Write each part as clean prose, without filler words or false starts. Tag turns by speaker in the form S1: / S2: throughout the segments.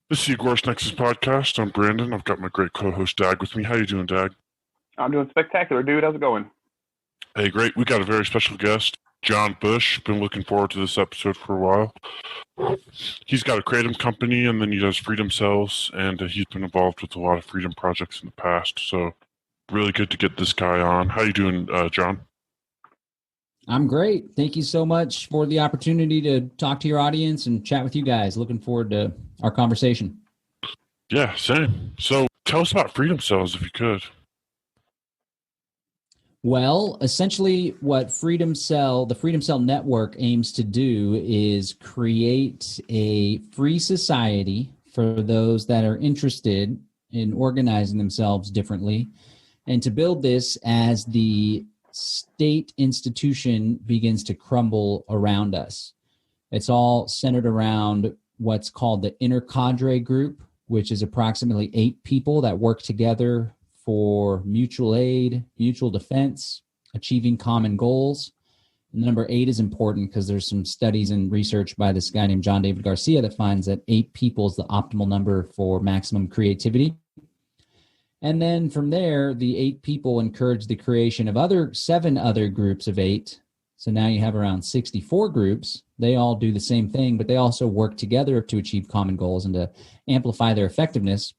S1: This is the Agorist Nexus podcast. I'm Brandon. I've got my great co-host Dag with me. How you doing, Dag?
S2: I'm doing spectacular, dude. How's it going?
S1: Hey, great. We got a very special guest, John Bush. Been looking forward to this episode for a while. He's got a Kratom company, and then he does Freedom Cells, and he's been involved with a lot of freedom projects in the past. So, really good to get this guy on. How you doing, John?
S3: I'm great. Thank you so much for the opportunity to talk to your audience and chat with you guys. Looking forward to our conversation.
S1: Yeah, same. So, tell us about Freedom Cells, if you could.
S3: Well, essentially what the Freedom Cell Network aims to do is create a free society for those that are interested in organizing themselves differently, and to build this as the state institution begins to crumble around us. It's all centered around what's called the inner cadre group, which is approximately 8 people that work together for mutual aid, mutual defense, achieving common goals. And the number 8 is important because there's some studies and research by this guy named John David Garcia that finds that 8 people is the optimal number for maximum creativity. And then from there, the 8 people encourage the creation of 7 other groups of 8. So now you have around 64 groups. They all do the same thing, but they also work together to achieve common goals and to amplify their effectiveness.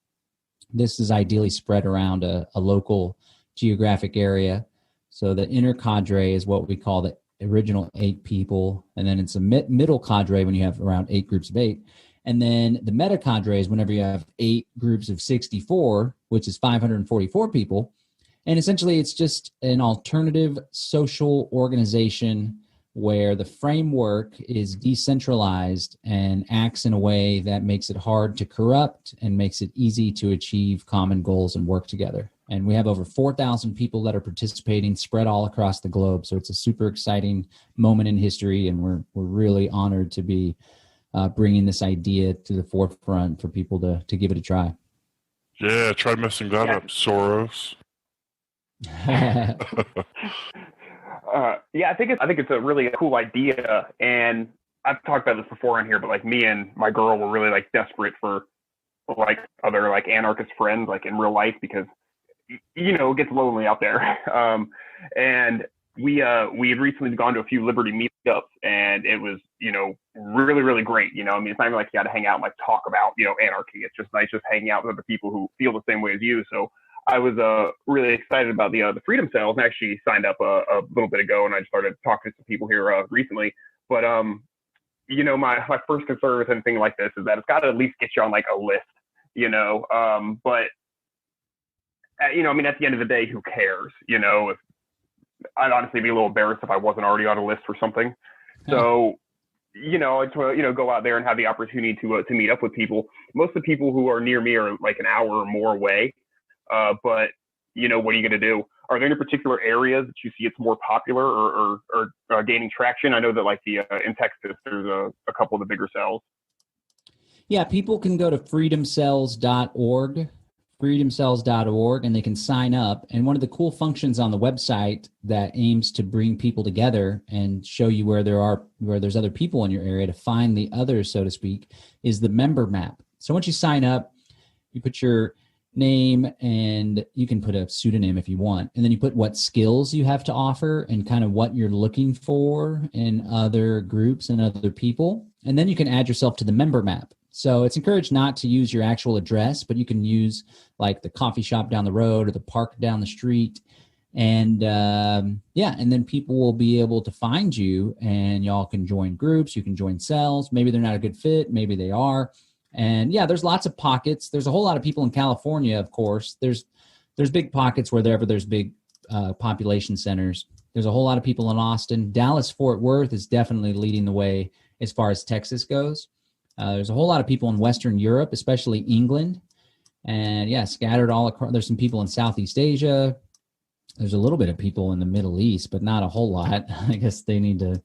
S3: This is ideally spread around a local geographic area. So the inner cadre is what we call the original 8 people. And then it's a middle cadre when you have around 8 groups of 8. And then the meta cadre is whenever you have 8 groups of 64, which is 544 people. And essentially it's just an alternative social organization where the framework is decentralized and acts in a way that makes it hard to corrupt and makes it easy to achieve common goals and work together. And we have over 4,000 people that are participating spread all across the globe. So it's a super exciting moment in history, and we're really honored to be bringing this idea to the forefront for people to give it a try.
S1: Yeah, try messing that up, Soros.
S2: I think it's a really cool idea, and I've talked about this before on here, but like me and my girl were really like desperate for like other like anarchist friends like in real life, because it gets lonely out there. And we had recently gone to a few Liberty meetups, and it was really, really great. It's not even like you got to hang out and like talk about anarchy. It's just nice just hanging out with other people who feel the same way as you. So I was really excited about the Freedom Cells, and actually signed up a little bit ago, and I just started talking to some people here recently. But my first concern with anything like this is that it's got to at least get you on like a list, but at the end of the day, who cares? If I'd honestly be a little embarrassed if I wasn't already on a list for something. So I just want to go out there and have the opportunity to meet up with people. Most of the people who are near me are like an hour or more away. But what are you going to do? Are there any particular areas that you see it's more popular or gaining traction? I know that like in Texas, there's a couple of the bigger cells.
S3: Yeah, people can go to freedomcells.org, and they can sign up. And one of the cool functions on the website that aims to bring people together and show you where there's other people in your area to find the others, so to speak, is the member map. So once you sign up, you put your name, and you can put a pseudonym if you want, and then you put what skills you have to offer and kind of what you're looking for in other groups and other people, and then you can add yourself to the member map. So it's encouraged not to use your actual address, but you can use like the coffee shop down the road or the park down the street, and and then people will be able to find you, and y'all can join groups, you can join cells. Maybe they're not a good fit, maybe they are. And there's lots of pockets. There's a whole lot of people in California, of course. There's big pockets wherever there's big population centers. There's a whole lot of people in Austin. Dallas, Fort Worth is definitely leading the way as far as Texas goes. There's a whole lot of people in Western Europe, especially England. And scattered all across. There's some people in Southeast Asia. There's a little bit of people in the Middle East, but not a whole lot. I guess they need a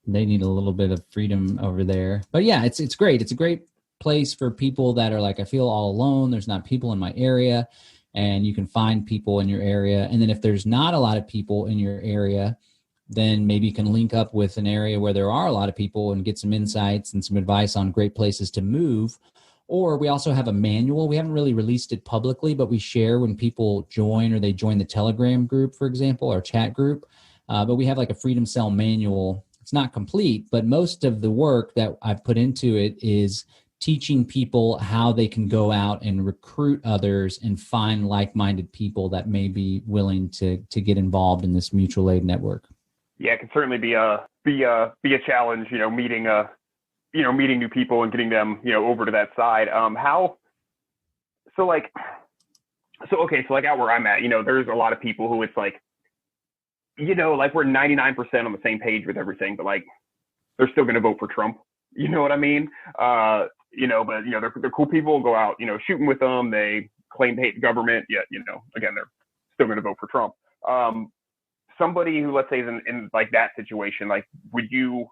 S3: little bit of freedom over there. But it's great. It's a great place for people that are like, I feel all alone. There's not people in my area, and you can find people in your area. And then if there's not a lot of people in your area, then maybe you can link up with an area where there are a lot of people and get some insights and some advice on great places to move. Or we also have a manual. We haven't really released it publicly, but we share when people join or they join the Telegram group, for example, our chat group. But we have like a Freedom Cell manual. It's not complete, but most of the work that I've put into it is teaching people how they can go out and recruit others and find like-minded people that may be willing to get involved in this mutual aid network.
S2: Yeah, it can certainly be a challenge, meeting new people and getting them, over to that side. So out where I'm at, there's a lot of people who it's like, we're 99% on the same page with everything, but like, they're still going to vote for Trump. You know what I mean? But they're cool people, go out, shooting with them. They claim to hate the government, yet, again, they're still going to vote for Trump. Somebody who, let's say, is in like that situation, like, would you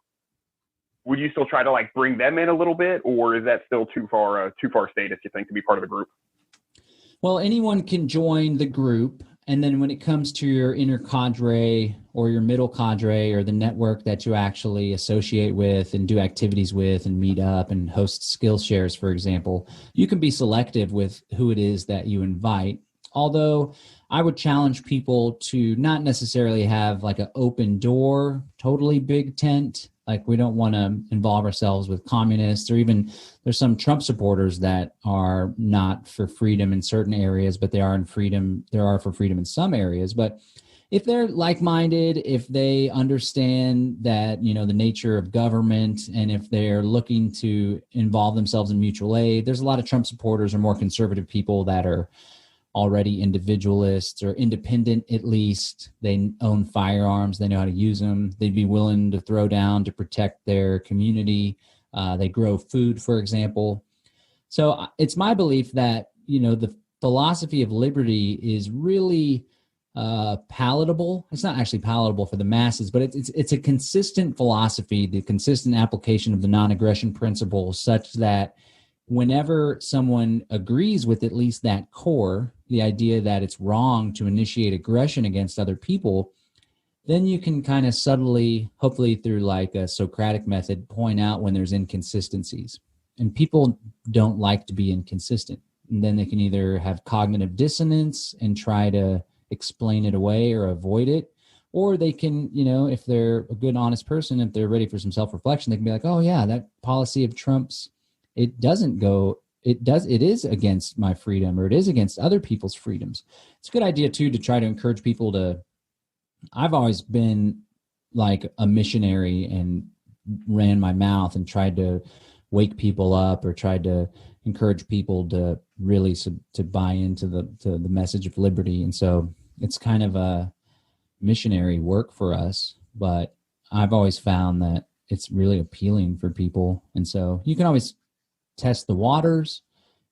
S2: still try to like bring them in a little bit, or is that still too far status, you think, to be part of the group?
S3: Well, anyone can join the group. And then when it comes to your inner cadre or your middle cadre or the network that you actually associate with and do activities with and meet up and host skill shares, for example, you can be selective with who it is that you invite. Although I would challenge people to not necessarily have like an open door, totally big tent. Like, we don't want to involve ourselves with communists, or even there's some Trump supporters that are not for freedom in certain areas, but they are for freedom in some areas. But if they're like-minded, if they understand that, the nature of government, and if they're looking to involve themselves in mutual aid, there's a lot of Trump supporters or more conservative people that are already individualists or independent. At least they own firearms, they know how to use them, they'd be willing to throw down to protect their community. They grow food, for example. So it's my belief that the philosophy of liberty is really palatable. It's not actually palatable for the masses, but it's a consistent philosophy, the consistent application of the non-aggression principle, such that whenever someone agrees with at least that core, the idea that it's wrong to initiate aggression against other people, then you can kind of subtly, hopefully through like a Socratic method, point out when there's inconsistencies. And people don't like to be inconsistent. And then they can either have cognitive dissonance and try to explain it away or avoid it, or they can, if they're a good, honest person, if they're ready for some self-reflection, they can be like, oh yeah, that policy of Trump's, it is against my freedom, or it is against other people's freedoms. It's a good idea too to try to encourage people I've always been like a missionary and ran my mouth and tried to wake people up, or tried to encourage people to really to buy into the message of liberty. And so it's kind of a missionary work for us, but I've always found that it's really appealing for people. And so you can always test the waters,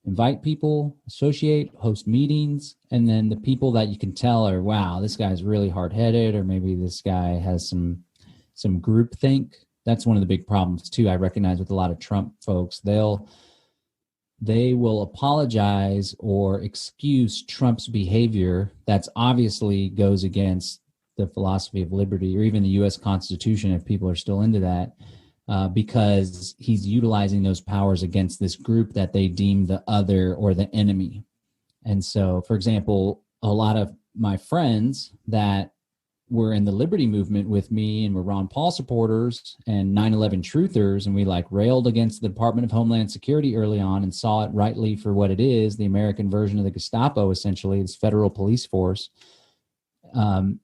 S3: invite people, associate, host meetings, and then the people that you can tell are, wow, this guy's really hard-headed, or maybe this guy has some groupthink. That's one of the big problems too, I recognize, with a lot of Trump folks. They will apologize or excuse Trump's behavior that's obviously goes against the philosophy of liberty, or even the U.S. Constitution, if people are still into that. Because he's utilizing those powers against this group that they deem the other or the enemy. And so, for example, a lot of my friends that were in the liberty movement with me and were Ron Paul supporters and 9/11 truthers, and we like railed against the Department of Homeland Security early on and saw it rightly for what it is, the American version of the Gestapo, essentially, this federal police force.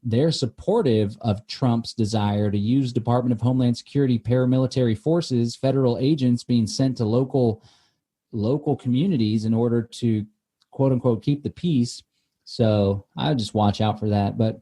S3: They're supportive of Trump's desire to use Department of Homeland Security paramilitary forces, federal agents being sent to local communities in order to, quote unquote, keep the peace. So I would just watch out for that. But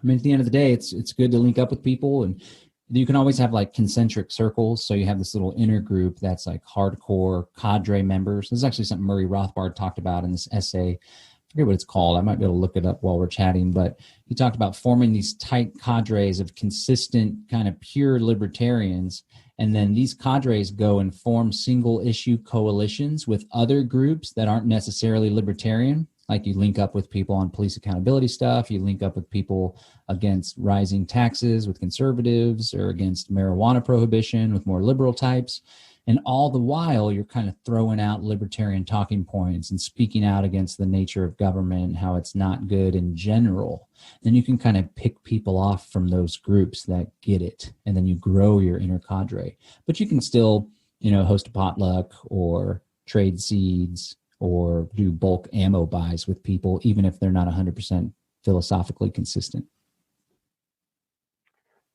S3: I mean, at the end of the day, it's good to link up with people, and you can always have like concentric circles. So you have this little inner group that's like hardcore cadre members. This is actually something Murray Rothbard talked about in this essay. I forget what it's called. I might be able to look it up while we're chatting, but he talked about forming these tight cadres of consistent kind of pure libertarians. And then these cadres go and form single issue coalitions with other groups that aren't necessarily libertarian. Like you link up with people on police accountability stuff. You link up with people against rising taxes with conservatives, or against marijuana prohibition with more liberal types. And all the while, you're kind of throwing out libertarian talking points and speaking out against the nature of government, how it's not good in general. Then you can kind of pick people off from those groups that get it. And then you grow your inner cadre. But you can still, host a potluck or trade seeds or do bulk ammo buys with people, even if they're not 100% philosophically consistent.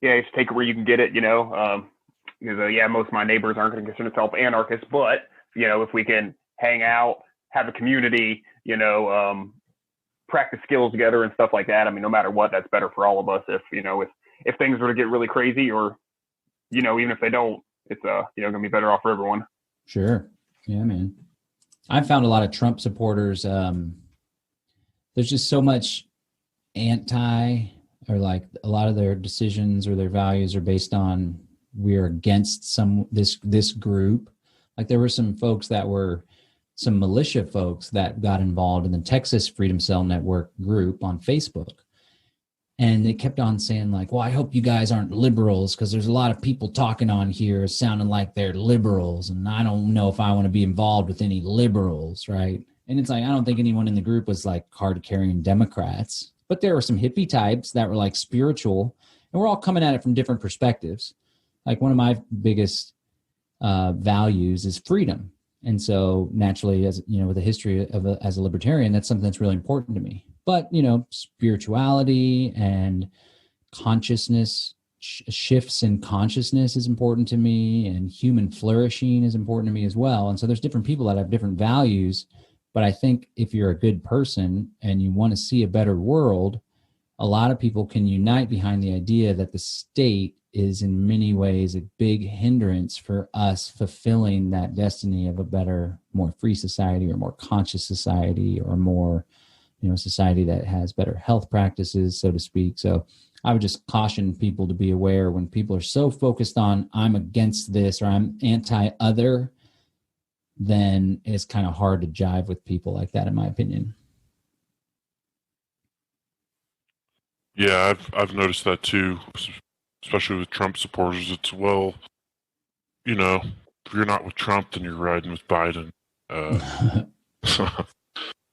S2: Yeah, just take it where you can get it, because most of my neighbors aren't going to consider themselves anarchists, but if we can hang out, have a community, practice skills together and stuff like that. I mean, no matter what, that's better for all of us. If things were to get really crazy, or even if they don't, it's going to be better off for everyone.
S3: Sure. Yeah, man. I've found a lot of Trump supporters. There's just so much or like a lot of their decisions or their values are based on we're against this group. Like there were some folks that were some militia folks that got involved in the Texas Freedom Cell Network group on Facebook. And they kept on saying like, well, I hope you guys aren't liberals because there's a lot of people talking on here sounding like they're liberals. And I don't know if I want to be involved with any liberals, right? And it's like, I don't think anyone in the group was like card-carrying Democrats. But there were some hippie types that were like spiritual, and we're all coming at it from different perspectives. Like one of my biggest values is freedom. And so naturally, as with a history as a libertarian, that's something that's really important to me. But, spirituality and consciousness, shifts in consciousness is important to me, and human flourishing is important to me as well. And so there's different people that have different values. But I think if you're a good person and you want to see a better world, a lot of people can unite behind the idea that the state is in many ways a big hindrance for us fulfilling that destiny of a better, more free society or more conscious society or more, society that has better health practices, so to speak. So I would just caution people to be aware when people are so focused on I'm against this or I'm anti-other, then it's kind of hard to jive with people like that, in my opinion.
S1: Yeah, I've noticed that too, especially with Trump supporters. It's if you're not with Trump, then you're riding with Biden.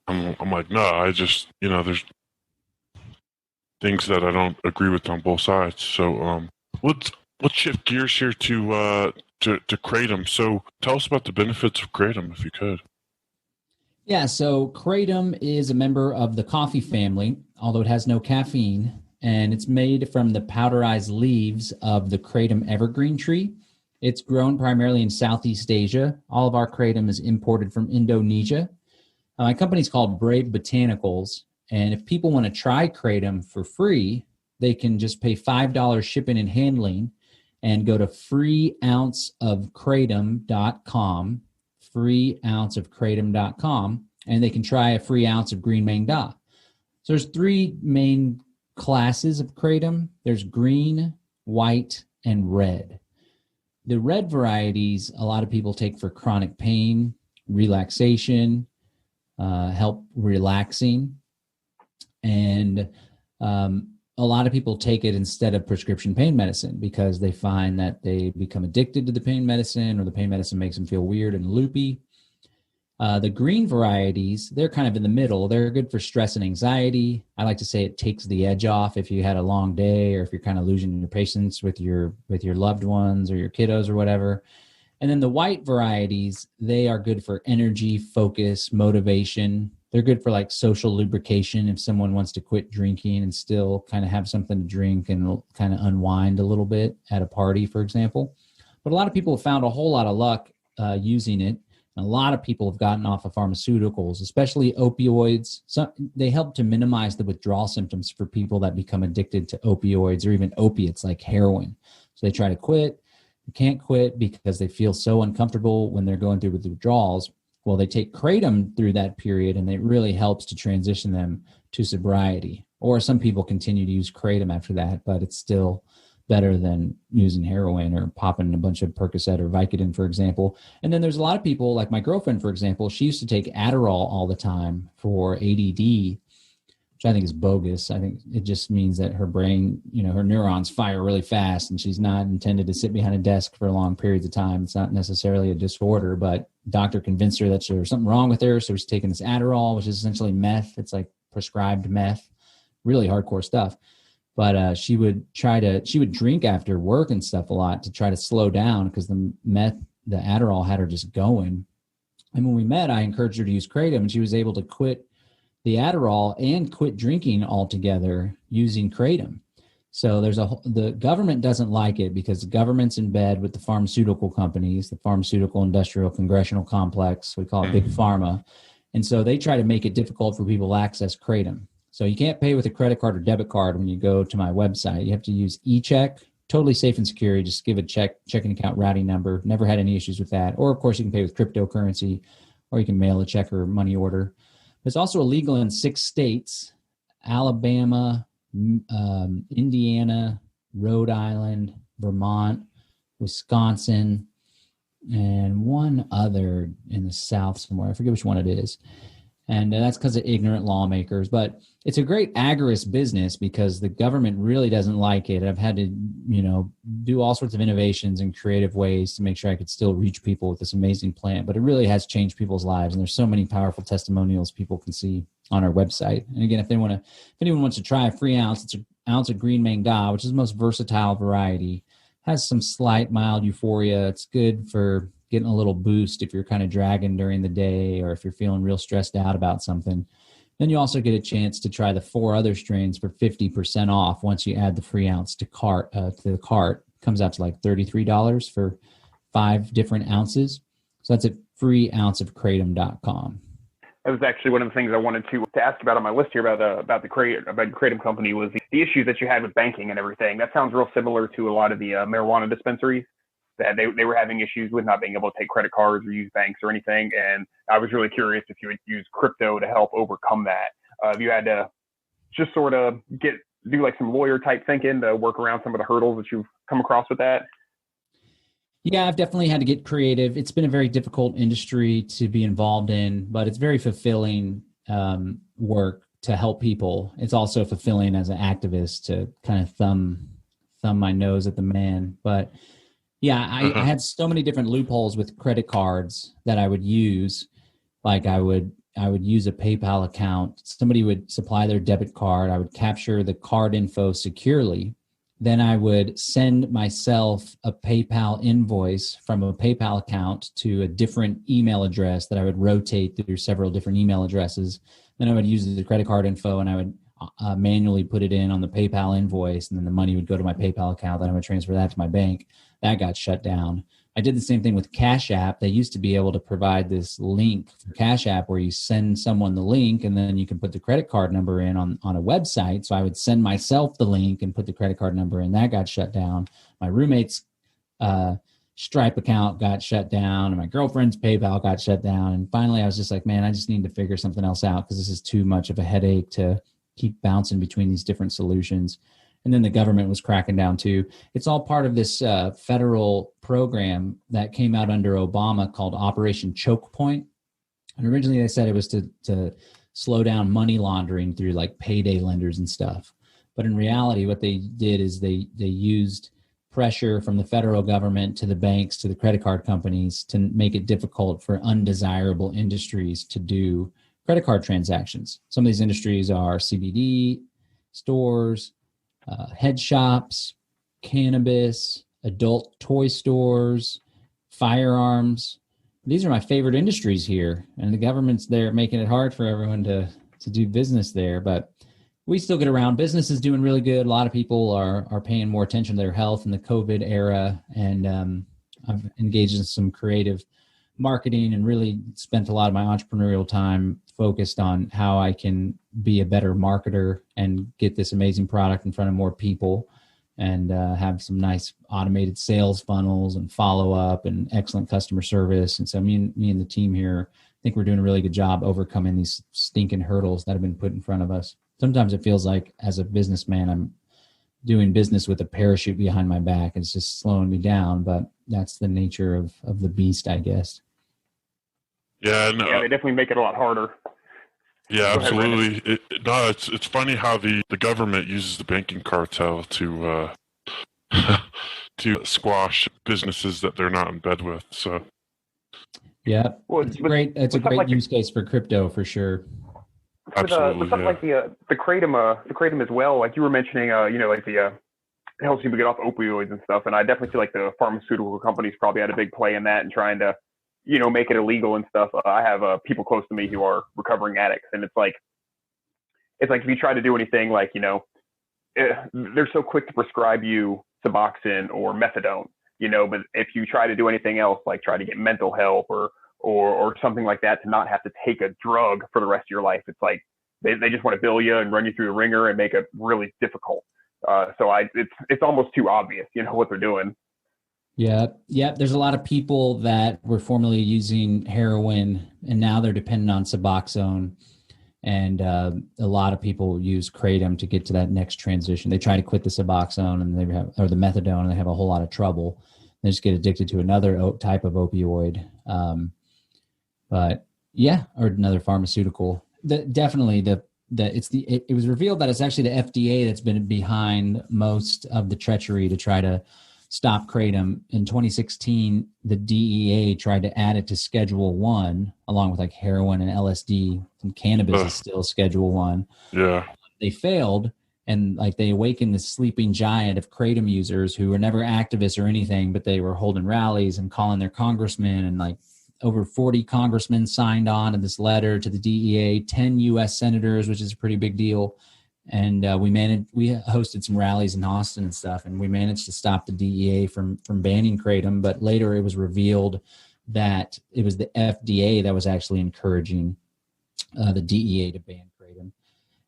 S1: I'm like, no, I just there's things that I don't agree with on both sides. So let's shift gears here to Kratom. So tell us about the benefits of Kratom, if you could.
S3: Yeah, so Kratom is a member of the coffee family, although it has no caffeine, and it's made from the powderized leaves of the Kratom evergreen tree. It's grown primarily in Southeast Asia. All of our Kratom is imported from Indonesia. My company's called Brave Botanicals, and if people want to try Kratom for free, they can just pay $5 shipping and handling and go to freeounceofkratom.com, freeounceofkratom.com, and they can try a free ounce of green Maeng Da. So there's three main classes of Kratom. There's green, white, and red. The red varieties, a lot of people take for chronic pain, relaxation, help relaxing, and a lot of people take it instead of prescription pain medicine because they find that they become addicted to the pain medicine or the pain medicine makes them feel weird and loopy. The green varieties, they're kind of in the middle. They're good for stress and anxiety. I like to say it takes the edge off if you had a long day or if you're kind of losing your patience with your loved ones or your kiddos or whatever. And then the white varieties, they are good for energy, focus, motivation. They're good for like social lubrication if someone wants to quit drinking and still kind of have something to drink and kind of unwind a little bit at a party, for example. But a lot of people have found a whole lot of luck using it. And a lot of people have gotten off of pharmaceuticals, especially opioids. They help to minimize the withdrawal symptoms for people that become addicted to opioids or even opiates like heroin. So they try to quit. They can't quit because they feel so uncomfortable when they're going through with the withdrawals. Well, they take Kratom through that period, and it really helps to transition them to sobriety. Or some people continue to use Kratom after that, but it's still better than using heroin or popping a bunch of Percocet or Vicodin, for example. And then there's a lot of people, like my girlfriend, for example, she used to take Adderall all the time for ADD. which I think is bogus. I think it just means that her brain, her neurons fire really fast, and she's not intended to sit behind a desk for long periods of time. It's not necessarily a disorder, but doctor convinced her that there's something wrong with her. So she's taking this Adderall, which is essentially meth. It's like prescribed meth, really hardcore stuff. But she would drink after work and stuff a lot to try to slow down, because the Adderall had her just going. And when we met, I encouraged her to use Kratom, and she was able to quit the Adderall and quit drinking altogether using Kratom. So the government doesn't like it, because the government's in bed with the pharmaceutical companies, the pharmaceutical industrial congressional complex. We call it Big Pharma. And so they try to make it difficult for people to access Kratom. So you can't pay with a credit card or debit card when you go to my website. You have to use eCheck, totally safe and secure. You just give a checking account routing number. Never had any issues with that. Or, of course, you can pay with cryptocurrency, or you can mail a check or money order. It's also illegal in 6 states: Alabama, Indiana, Rhode Island, Vermont, Wisconsin, and one other in the South somewhere. I forget which one it is. And that's because of ignorant lawmakers. But it's a great agorist business, because the government really doesn't like it. I've had to, do all sorts of innovations and creative ways to make sure I could still reach people with this amazing plant. But it really has changed people's lives. And there's so many powerful testimonials people can see on our website. And again, if anyone wants to try a free ounce, it's an ounce of green mangda, which is the most versatile variety. Has some slight mild euphoria. It's good for getting a little boost if you're kind of dragging during the day, or if you're feeling real stressed out about something. Then you also get a chance to try the 4 other strains for 50% off once you add the free ounce to the cart. It comes out to like $33 for 5 different ounces. So that's at freeounceofkratom.com.
S2: That was actually one of the things I wanted to ask about on my list here about the Kratom company, was the issues that you had with banking and everything. That sounds real similar to a lot of the marijuana dispensaries, that they were having issues with not being able to take credit cards or use banks or anything. And I was really curious if you would use crypto to help overcome that. If you had to just sort of do like some lawyer type thinking to work around some of the hurdles that you've come across with that.
S3: Yeah, I've definitely had to get creative. It's been a very difficult industry to be involved in, but it's very fulfilling work to help people. It's also fulfilling as an activist to kind of thumb my nose at the man. But yeah, I had so many different loopholes with credit cards that I would use. Like I would use a PayPal account. Somebody would supply their debit card. I would capture the card info securely. Then I would send myself a PayPal invoice from a PayPal account to a different email address that I would rotate through several different email addresses. Then I would use the credit card info, and I would manually put it in on the PayPal invoice, and then the money would go to my PayPal account. Then I would transfer that to my bank. That got shut down. I did the same thing with Cash App. They used to be able to provide this link for Cash App where you send someone the link, and then you can put the credit card number in on a website. So I would send myself the link and put the credit card number in. That got shut down. My roommate's Stripe account got shut down, and my girlfriend's PayPal got shut down. And finally, I was just like, man, I just need to figure something else out, because this is too much of a headache to keep bouncing between these different solutions. And then the government was cracking down too. It's all part of this federal program that came out under Obama called Operation Choke Point. And originally they said it was to slow down money laundering through like payday lenders and stuff. But in reality, what they did is they used pressure from the federal government to the banks, to the credit card companies, to make it difficult for undesirable industries to do credit card transactions. Some of these industries are CBD stores, head shops, cannabis, adult toy stores, firearms. These are my favorite industries here, and the government's there making it hard for everyone to do business there. But we still get around. Business is doing really good. A lot of people are paying more attention to their health in the COVID era, and I've engaged in some creative marketing and really spent a lot of my entrepreneurial time focused on how I can be a better marketer and get this amazing product in front of more people, and have some nice automated sales funnels and follow-up and excellent customer service. And so me and the team here, I think we're doing a really good job overcoming these stinking hurdles that have been put in front of us. Sometimes it feels like as a businessman, I'm doing business with a parachute behind my back. It's just slowing me down, but that's the nature of the beast, I guess.
S1: Yeah, no.
S2: Yeah, they definitely make it a lot harder.
S1: Yeah,
S2: Go ahead, Brandon.
S1: absolutely. No, it's funny how the government uses the banking cartel to to squash businesses that they're not in bed with. So
S3: Yeah,
S2: Well,
S3: it's a
S2: with something
S3: great
S2: like
S3: use case for crypto for sure.
S2: with
S1: absolutely,
S2: something
S1: yeah.
S2: like the kratom as well, like you were mentioning, like the it helps people get off opioids and stuff. And I definitely feel like the pharmaceutical companies probably had a big play in that and trying to, make it illegal and stuff. I have people close to me who are recovering addicts, and it's like if you try to do anything, like they're so quick to prescribe you Suboxone or methadone, but if you try to do anything else, like try to get mental help or something like that, to not have to take a drug for the rest of your life, it's like they just want to bill you and run you through the ringer and make it really difficult. It's almost too obvious, what they're doing.
S3: Yeah, yeah. There's a lot of people that were formerly using heroin and now they're dependent on Suboxone, and a lot of people use kratom to get to that next transition. They try to quit the Suboxone and or the methadone, and they have a whole lot of trouble. They just get addicted to another type of opioid, but yeah, or another pharmaceutical. It was revealed that it's actually the FDA that's been behind most of the treachery to try to stop kratom. In 2016, the DEA tried to add it to Schedule 1, along with like heroin and LSD, and cannabis is still Schedule 1.
S1: Yeah.
S3: They failed, and like they awakened this sleeping giant of kratom users who were never activists or anything, but they were holding rallies and calling their congressmen, and like over 40 congressmen signed on to this letter to the DEA, 10 U.S. senators, which is a pretty big deal. And we hosted some rallies in Austin and stuff, and we managed to stop the DEA from banning kratom. But later it was revealed that it was the FDA that was actually encouraging the DEA to ban kratom.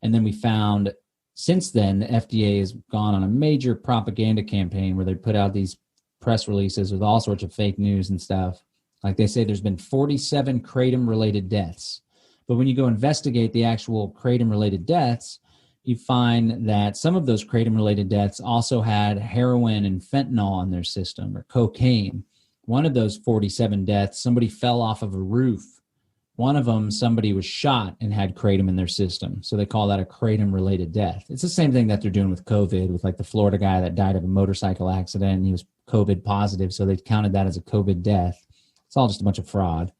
S3: And then we found, since then, the FDA has gone on a major propaganda campaign where they put out these press releases with all sorts of fake news and stuff. Like they say there's been 47 kratom-related deaths. But when you go investigate the actual kratom-related deaths, you find that some of those kratom-related deaths also had heroin and fentanyl in their system, or cocaine. One of those 47 deaths, somebody fell off of a roof. One of them, somebody was shot and had kratom in their system. So they call that a kratom-related death. It's the same thing that they're doing with COVID, with like the Florida guy that died of a motorcycle accident, and he was COVID positive, so they counted that as a COVID death. It's all just a bunch of fraud.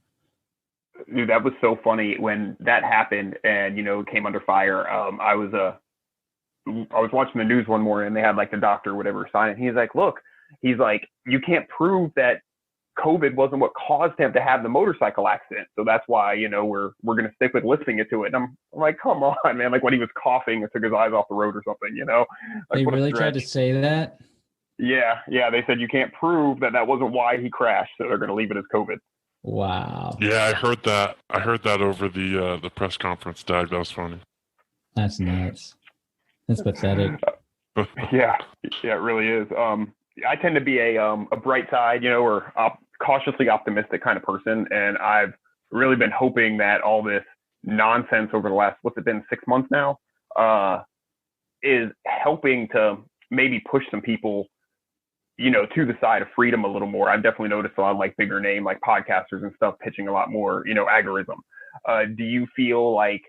S2: Dude, that was so funny when that happened and, it came under fire. I was watching the news one morning and they had like the doctor or whatever sign it. He's like, look, you can't prove that COVID wasn't what caused him to have the motorcycle accident. So that's why, we're going to stick with listing it to it. And I'm like, come on, man. Like when he was coughing and took his eyes off the road or something, Like,
S3: they really tried to say that?
S2: Yeah. They said you can't prove that wasn't why he crashed. So they're going to leave it as COVID.
S3: Wow.
S1: Yeah, I heard that. I heard that over the press conference, Dag. That was funny.
S3: That's nuts. That's pathetic.
S2: Yeah, it really is. I tend to be a bright side, or cautiously optimistic kind of person, and I've really been hoping that all this nonsense over the last, what's it been, 6 months now, is helping to maybe push some people, to the side of freedom a little more. I've definitely noticed a lot of like bigger name, like podcasters and stuff pitching a lot more, agorism. Do you feel like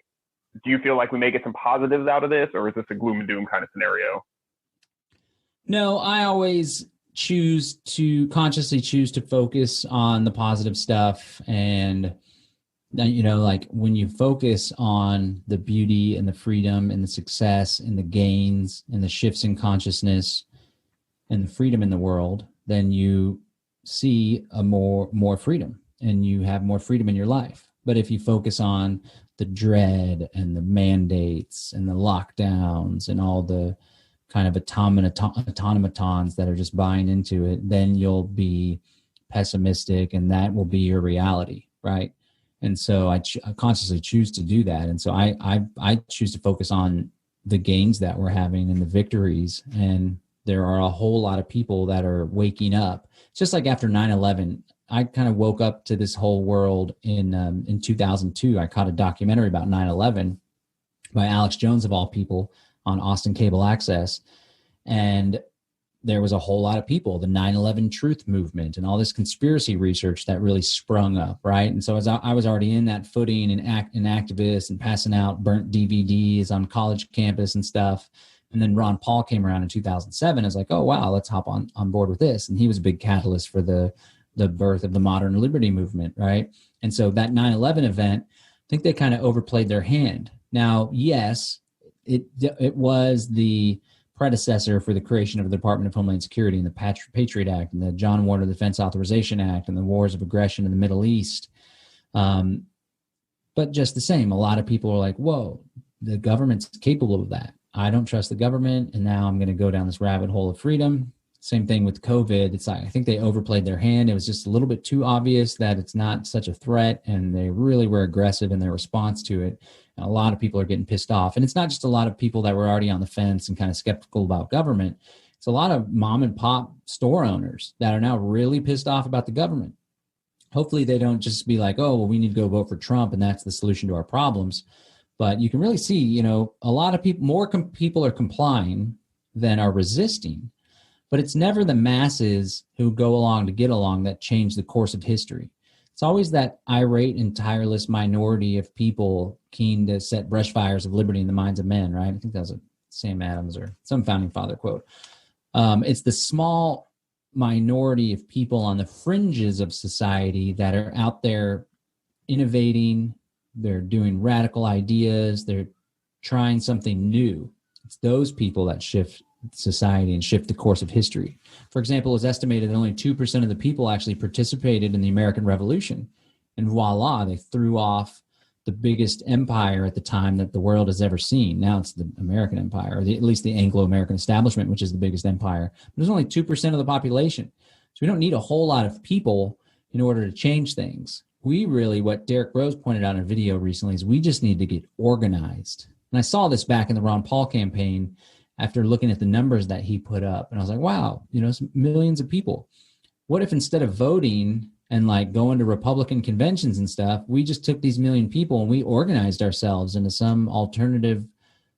S2: we may get some positives out of this, or is this a gloom and doom kind of scenario?
S3: No, I always consciously choose to focus on the positive stuff. And, like when you focus on the beauty and the freedom and the success and the gains and the shifts in consciousness and the freedom in the world, then you see a more freedom, and you have more freedom in your life. But if you focus on the dread and the mandates and the lockdowns and all the kind of automatons that are just buying into it, then you'll be pessimistic, and that will be your reality, right? And so I consciously choose to do that. And so I choose to focus on the gains that we're having and the victories. And there are a whole lot of people that are waking up. It's just like after 9/11, I kind of woke up to this whole world in 2002. I caught a documentary about 9/11 by Alex Jones, of all people, on Austin Cable Access. And there was a whole lot of people, the 9/11 truth movement and all this conspiracy research that really sprung up, right? And so as I was already in that footing and an activist and passing out burnt DVDs on college campus and stuff. And then Ron Paul came around in 2007. I was like, oh, wow, let's hop on board with this. And he was a big catalyst for the birth of the modern liberty movement, right? And so that 9/11 event, I think they kind of overplayed their hand. Now, yes, it was the predecessor for the creation of the Department of Homeland Security and the Patriot Act and the John Warner Defense Authorization Act and the wars of aggression in the Middle East. But just the same, a lot of people are like, whoa, the government's capable of that. I don't trust the government, and now I'm going to go down this rabbit hole of freedom. Same thing with COVID. It's like, I think they overplayed their hand. It was just a little bit too obvious that it's not such a threat, and they really were aggressive in their response to it. And a lot of people are getting pissed off. And it's not just a lot of people that were already on the fence and kind of skeptical about government. It's a lot of mom and pop store owners that are now really pissed off about the government. Hopefully they don't just be like, oh, well, we need to go vote for Trump and that's the solution to our problems. But you can really see, you know, a lot of people, more people are complying than are resisting. But it's never the masses who go along to get along that change the course of history. It's always that irate and tireless minority of people keen to set brush fires of liberty in the minds of men, right? I think that was a Sam Adams or some founding father quote. It's the small minority of people on the fringes of society that are out there innovating. They're doing radical ideas. They're trying something new. It's those people that shift society and shift the course of history. For example, it was estimated that only 2% of the people actually participated in the American Revolution. And voila, they threw off the biggest empire at the time that the world has ever seen. Now it's the American empire, or at least the Anglo-American establishment, which is the biggest empire. But there's only 2% of the population. So we don't need a whole lot of people in order to change things. We really, what Derek Rose pointed out in a video recently, is we just need to get organized. And I saw this back in the Ron Paul campaign after looking at the numbers that he put up. And I was like, wow, you know, it's millions of people. What if instead of voting and like going to Republican conventions and stuff, we just took these million people and we organized ourselves into some alternative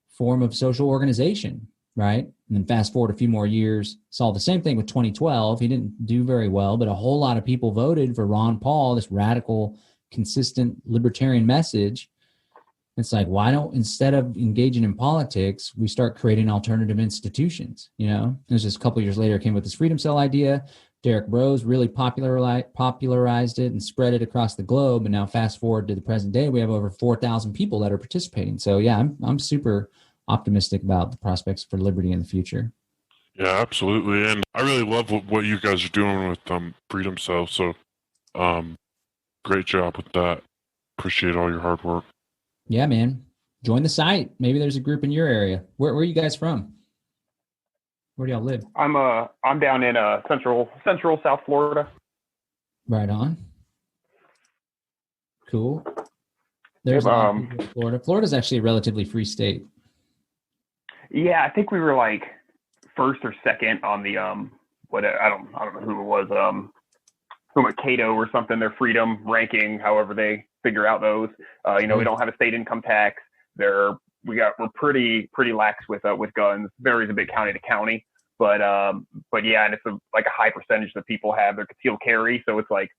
S3: form of social organization, right? And then fast forward a few more years, saw the same thing with 2012. He didn't do very well, but a whole lot of people voted for Ron Paul, this radical, consistent libertarian message. It's like, why don't, instead of engaging in politics, we start creating alternative institutions, you know? And it was just a couple of years later, came with this Freedom Cell idea. Derek Rose really popularized it and spread it across the globe. And now fast forward to the present day, we have over 4,000 people that are participating. So yeah, I'm super optimistic about the prospects for liberty in the future.
S1: Yeah, absolutely. And I really love what you guys are doing with Freedom Cell. So great job with that. Appreciate all your hard work.
S3: Yeah, man. Join the site. Maybe there's a group in your area. Where are you guys from? Where do y'all live?
S2: I'm down in central South Florida.
S3: Right on. Cool. There's Florida. Florida's actually a relatively free state.
S2: Yeah, I think we were like first or second on the I don't know who it was, Cato or something, their freedom ranking, however they figure out those. We don't have a state income tax. We're pretty lax with guns. Varies a bit county to county, but yeah, and it's like a high percentage that people have their concealed carry. So it's like,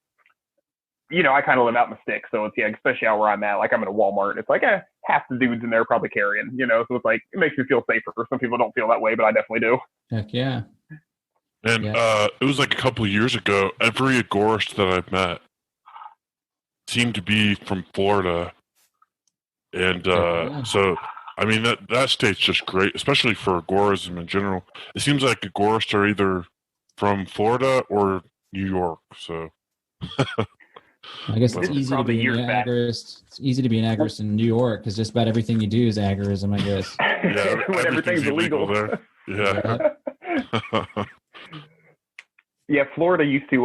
S2: I kind of live out in the sticks. So it's, yeah, especially out where I'm at, like I'm in a Walmart. It's like half the dudes in there probably carrying, so it's like, it makes me feel safer. Some people don't feel that way, but I definitely do.
S3: Heck yeah.
S1: And it was like a couple of years ago, every Agorist that I've met seemed to be from Florida. And so, I mean, that state's just great, especially for agorism in general. It seems like agorists are either from Florida or New York. So
S3: I guess it's easy to be an agorist. It's easy to be an agorist in New York because just about everything you do is agorism, I guess.
S1: Yeah,
S2: when everything's illegal
S1: there. Yeah.
S2: Yeah, Florida used to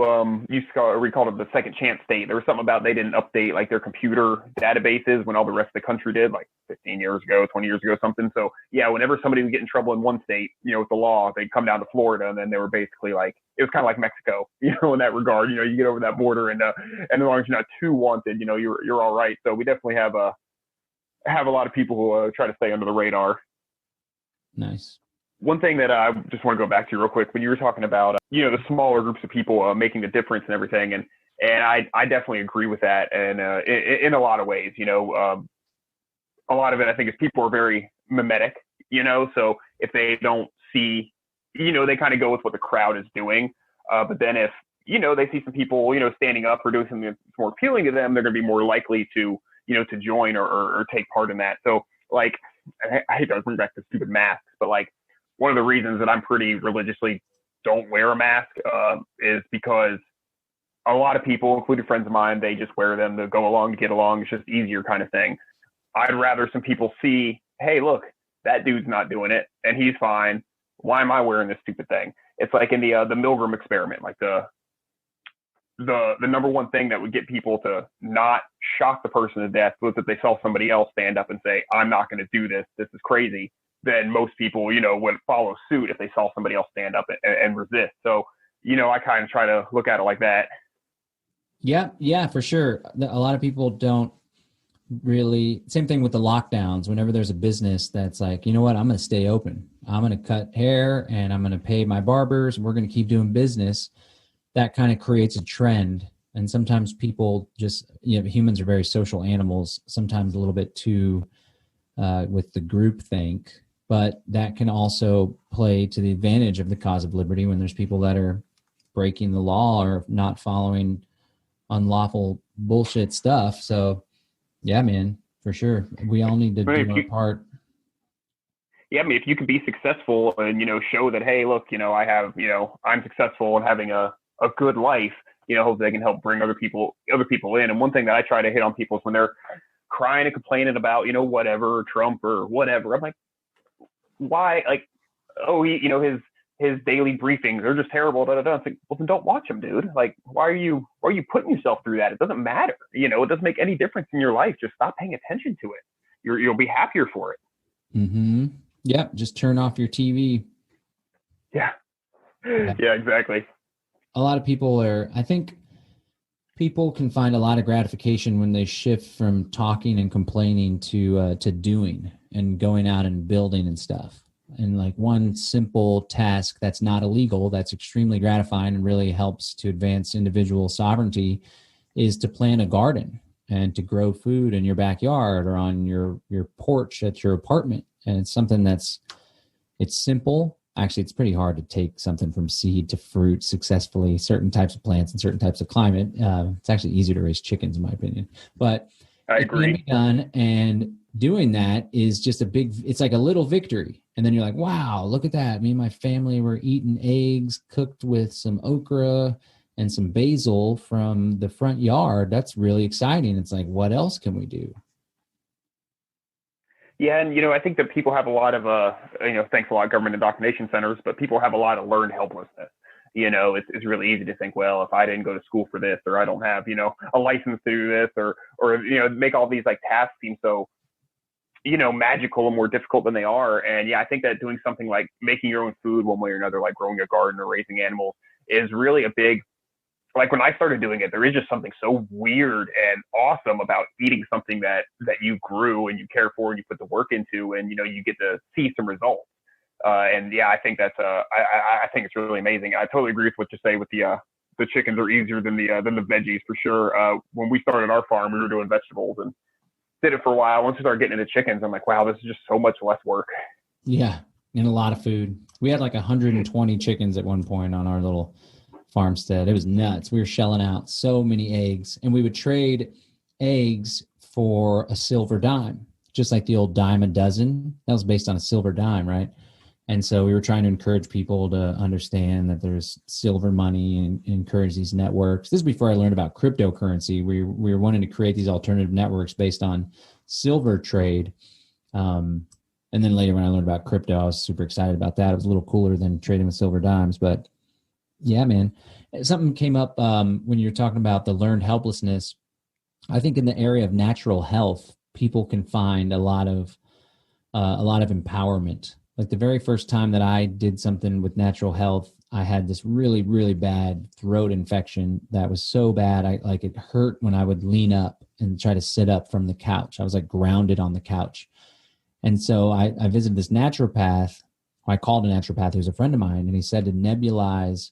S2: we called it the second chance state. There was something about they didn't update like their computer databases when all the rest of the country did, like 15 years ago, 20 years ago, something. So yeah, whenever somebody would get in trouble in one state, with the law, they'd come down to Florida, and then they were basically like, it was kind of like Mexico, in that regard. You get over that border, and as long as you're not too wanted, you're all right. So we definitely have a lot of people who try to stay under the radar.
S3: Nice.
S2: one thing that I just want to go back to real quick, when you were talking about, the smaller groups of people making the difference and everything. And I definitely agree with that. And in a lot of ways, a lot of it, I think, is people are very mimetic, so if they don't see, they kind of go with what the crowd is doing. But then if, they see some people, standing up or doing something that's more appealing to them, they're going to be more likely to, to join or take part in that. So like, I hate to bring back the stupid masks, but like one of the reasons that I'm pretty religiously don't wear a mask is because a lot of people, including friends of mine, they just wear them to go along, to get along. It's just easier kind of thing. I'd rather some people see, hey, look, that dude's not doing it and he's fine. Why am I wearing this stupid thing? It's like in the Milgram experiment, like the number one thing that would get people to not shock the person to death was that they saw somebody else stand up and say, I'm not going to do this. This is crazy. Then most people, would follow suit if they saw somebody else stand up and resist. So, I kind of try to look at it like that.
S3: Yeah, for sure. A lot of people don't really, same thing with the lockdowns. Whenever there's a business that's like, you know what, I'm going to stay open. I'm going to cut hair and I'm going to pay my barbers and we're going to keep doing business. That kind of creates a trend. And sometimes people just, humans are very social animals, sometimes a little bit too with the group think, but that can also play to the advantage of the cause of liberty when there's people that are breaking the law or not following unlawful bullshit stuff. So yeah, man, for sure. We all need to do our part.
S2: Yeah, I mean, if you can be successful and, show that, hey, look, I have, I'm successful and having a good life, hopefully they can help bring other people in. And one thing that I try to hit on people is when they're crying and complaining about, whatever, Trump or whatever. I'm like, why? Like, oh, his daily briefings are just terrible. Da, da, da. It's like, well, then don't watch them, dude. Like, why are you putting yourself through that? It doesn't matter. It doesn't make any difference in your life. Just stop paying attention to it. You'll be happier for it.
S3: Mm-hmm. Yep. Just turn off your TV.
S2: Yeah. Yeah, exactly.
S3: A lot of people I think people can find a lot of gratification when they shift from talking and complaining to doing and going out and building and stuff. And like one simple task that's not illegal, that's extremely gratifying and really helps to advance individual sovereignty is to plant a garden and to grow food in your backyard or on your porch at your apartment. And it's something it's simple. Actually, it's pretty hard to take something from seed to fruit successfully, certain types of plants and certain types of climate. It's actually easier to raise chickens, in my opinion. But
S2: I agree.
S3: It can be done, and doing that is just it's like a little victory. And then you're like, wow, look at that. Me and my family were eating eggs cooked with some okra and some basil from the front yard. That's really exciting. It's like, what else can we do?
S2: Yeah, and I think that people have a lot of thanks a lot government indoctrination centers, but people have a lot of learned helplessness. It's really easy to think, well, if I didn't go to school for this, or I don't have a license to do this, or make all these like tasks seem so magical and more difficult than they are. And yeah, I think that doing something like making your own food one way or another, like growing a garden or raising animals, is really a big. Like when I started doing it, there is just something so weird and awesome about eating something that you grew and you care for and you put the work into, and you get to see some results. And yeah, I think that's I think it's really amazing. I totally agree with what you say with the chickens are easier than the veggies for sure. When we started our farm, we were doing vegetables and did it for a while. Once we started getting into chickens, I'm like, wow, this is just so much less work.
S3: Yeah, and a lot of food. We had like 120 chickens at one point on our little farmstead. It was nuts. We were shelling out so many eggs, and we would trade eggs for a silver dime, just like the old dime a dozen. That was based on a silver dime, right? And so we were trying to encourage people to understand that there's silver money and encourage these networks. This is before I learned about cryptocurrency. We were wanting to create these alternative networks based on silver trade. And then later when I learned about crypto, I was super excited about that. It was a little cooler than trading with silver dimes, but yeah, man. Something came up when you were talking about the learned helplessness. I think in the area of natural health, people can find a lot of empowerment. Like the very first time that I did something with natural health, I had this really, really bad throat infection that was so bad. It hurt when I would lean up and try to sit up from the couch. I was like grounded on the couch. And so I visited this naturopath I called a naturopath who's a friend of mine, and he said to nebulize,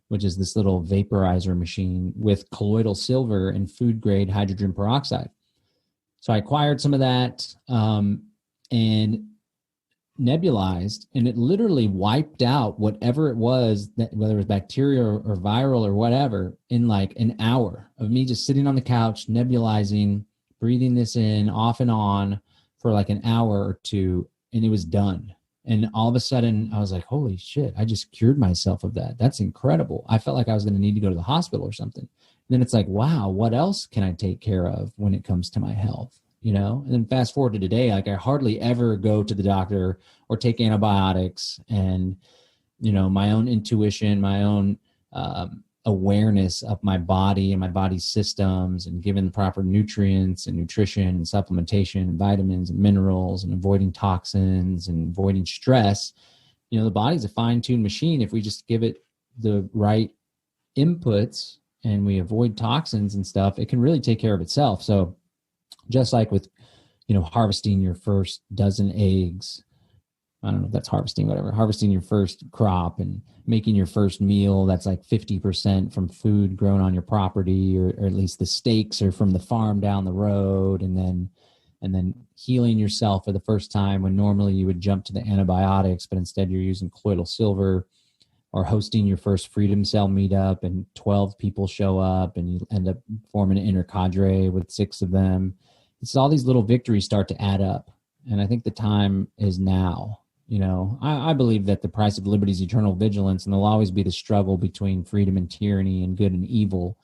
S3: which is this little vaporizer machine, with colloidal silver and food grade hydrogen peroxide. So I acquired some of that and nebulized, and it literally wiped out whatever it was, that, whether it was bacteria or viral or whatever, in like an hour of me just sitting on the couch, nebulizing, breathing this in off and on for like an hour or two, and it was done. And all of a sudden I was like, holy shit, I just cured myself of that. That's incredible. I felt like I was going to need to go to the hospital or something. And then it's like, wow, what else can I take care of when it comes to my health? You know, and then fast forward to today, like I hardly ever go to the doctor or take antibiotics, and, you know, my own intuition, my own awareness of my body and my body's systems, and given the proper nutrients and nutrition and supplementation and vitamins and minerals and avoiding toxins and avoiding stress, you know, the body's a fine-tuned machine. If we just give it the right inputs and we avoid toxins and stuff, it can really take care of itself. So just like with, you know, harvesting your first dozen eggs, I don't know if that's harvesting, whatever, harvesting your first crop and making your first meal that's like 50% from food grown on your property, or at least the steaks are from the farm down the road, and then healing yourself for the first time when normally you would jump to the antibiotics, but instead you're using colloidal silver, or hosting your first Freedom Cell meetup and 12 people show up and you end up forming an inner cadre with 6 of them. It's all these little victories start to add up. And I think the time is now. You know, I believe that the price of liberty is eternal vigilance, and there'll always be the struggle between freedom and tyranny and good and evil.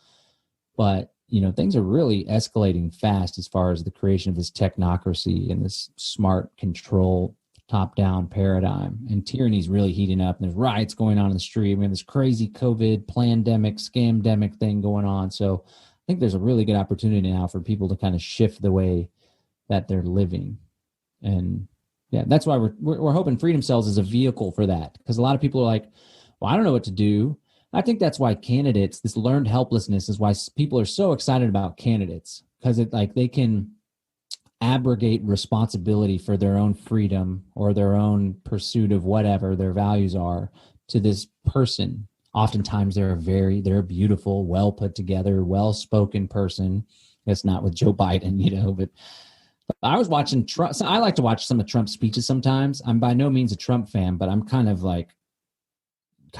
S3: But, you know, things are really escalating fast as far as the creation of this technocracy and this smart control top-down paradigm. And tyranny is really heating up, and there's riots going on in the street. We have this crazy COVID, pandemic, scamdemic thing going on. So I think there's a really good opportunity now for people to kind of shift the way that they're living. And yeah, that's why we're hoping Freedom Cells is a vehicle for that, because a lot of people are like, well, I don't know what to do. I think that's why candidates, this learned helplessness is why people are so excited about candidates, because it like they can abrogate responsibility for their own freedom or their own pursuit of whatever their values are to this person. Oftentimes they're a beautiful, well put together, well-spoken person. That's not with Joe Biden, you know, but I was watching Trump. So I like to watch some of Trump's speeches sometimes. I'm by no means a Trump fan, but I'm kind of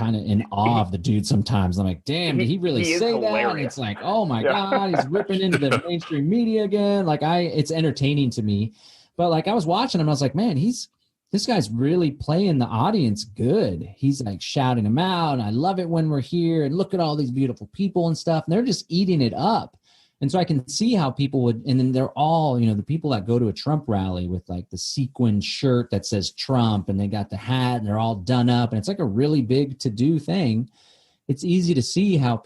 S3: in awe of the dude sometimes. I'm like, damn, did he really say that? And it's like, oh my God, he's ripping into the mainstream media again. Like it's entertaining to me. But like I was watching him, I was like, man, this guy's really playing the audience good. He's like shouting them out. And I love it when we're here and look at all these beautiful people and stuff. And they're just eating it up. And so I can see how people would, and then they're all, you know, the people that go to a Trump rally with like the sequin shirt that says Trump, and they got the hat and they're all done up, and it's like a really big to-do thing. It's easy to see how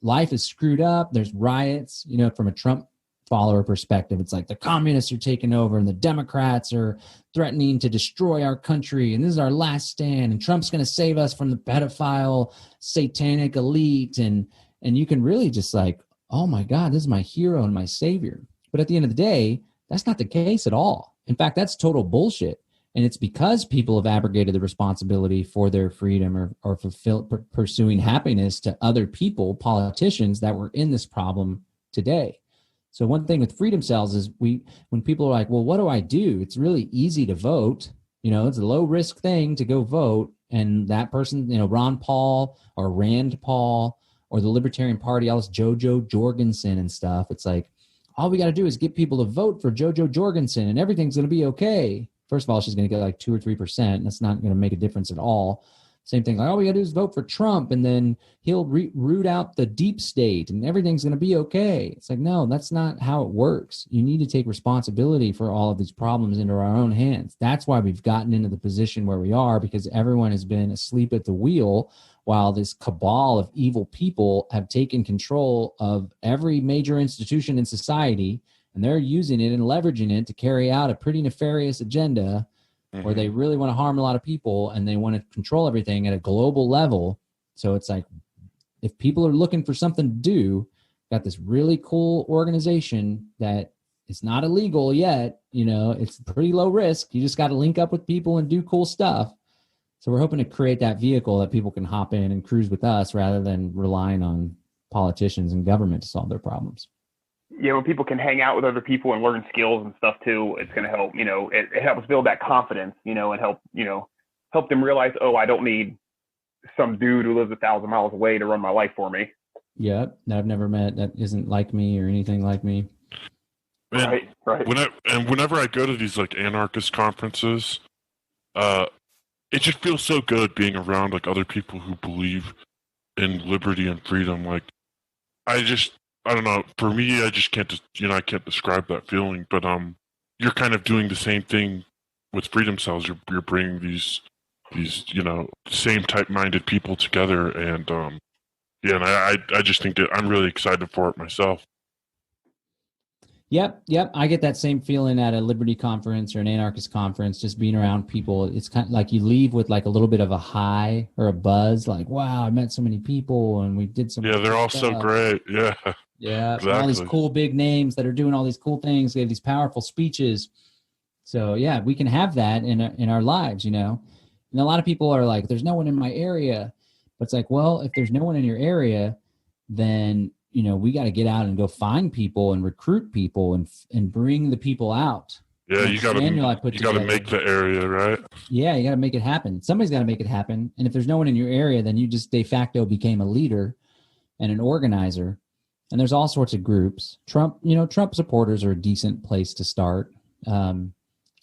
S3: life is screwed up. There's riots, you know, from a Trump follower perspective. It's like the communists are taking over and the Democrats are threatening to destroy our country, and this is our last stand, and Trump's going to save us from the pedophile satanic elite. And you can really just like, oh my God, this is my hero and my savior. But at the end of the day, that's not the case at all. In fact, that's total bullshit. And it's because people have abrogated the responsibility for their freedom or pursuing happiness to other people, politicians, that were in this problem today. So one thing with Freedom Cells is when people are like, well, what do I do? It's really easy to vote. You know, it's a low risk thing to go vote. And that person, you know, Ron Paul or Rand Paul, or the Libertarian Party, all this JoJo Jorgensen and stuff. It's like, all we got to do is get people to vote for JoJo Jorgensen and everything's going to be okay. First of all, she's going to get like 2 or 3%. That's not going to make a difference at all. Same thing, like, all we got to do is vote for Trump, and then he'll root out the deep state and everything's going to be okay. It's like, no, that's not how it works. You need to take responsibility for all of these problems into our own hands. That's why we've gotten into the position where we are, because everyone has been asleep at the wheel while this cabal of evil people have taken control of every major institution in society, and they're using it and leveraging it to carry out a pretty nefarious agenda where they really want to harm a lot of people and they want to control everything at a global level. So it's like, if people are looking for something to do, got this really cool organization that is not illegal yet, you know, it's pretty low risk. You just got to link up with people and do cool stuff. So we're hoping to create that vehicle that people can hop in and cruise with us rather than relying on politicians and government to solve their problems.
S2: Yeah, when people can hang out with other people and learn skills and stuff too, it's going to help, it helps build that confidence, and help them realize, oh, I don't need some dude who lives 1,000 miles away to run my life for me.
S3: Yeah, that I've never met, that isn't like me or anything like me.
S1: And
S2: right.
S1: Whenever I go to these like anarchist conferences, it just feels so good being around like other people who believe in liberty and freedom. Like, I don't know. For me, I just can't, I can't describe that feeling. But you're kind of doing the same thing with Freedom Cells. You're bringing these same type-minded people together, and and I just think that I'm really excited for it myself.
S3: Yep. I get that same feeling at a Liberty conference or an anarchist conference, just being around people. It's kind of like you leave with like a little bit of a high or a buzz, like, wow, I met so many people and we did some.
S1: Yeah, they're all so great. Yeah.
S3: Yeah.
S1: Exactly.
S3: All these cool big names that are doing all these cool things. They have these powerful speeches. So yeah, we can have that in our lives, And a lot of people are like, there's no one in my area. But it's like, well, if there's no one in your area, then we got to get out and go find people and recruit people and bring the people out.
S1: Yeah, you got to make the area, right?
S3: Yeah, you got to make it happen. Somebody's got to make it happen. And if there's no one in your area, then you just de facto became a leader and an organizer. And there's all sorts of groups. Trump supporters are a decent place to start,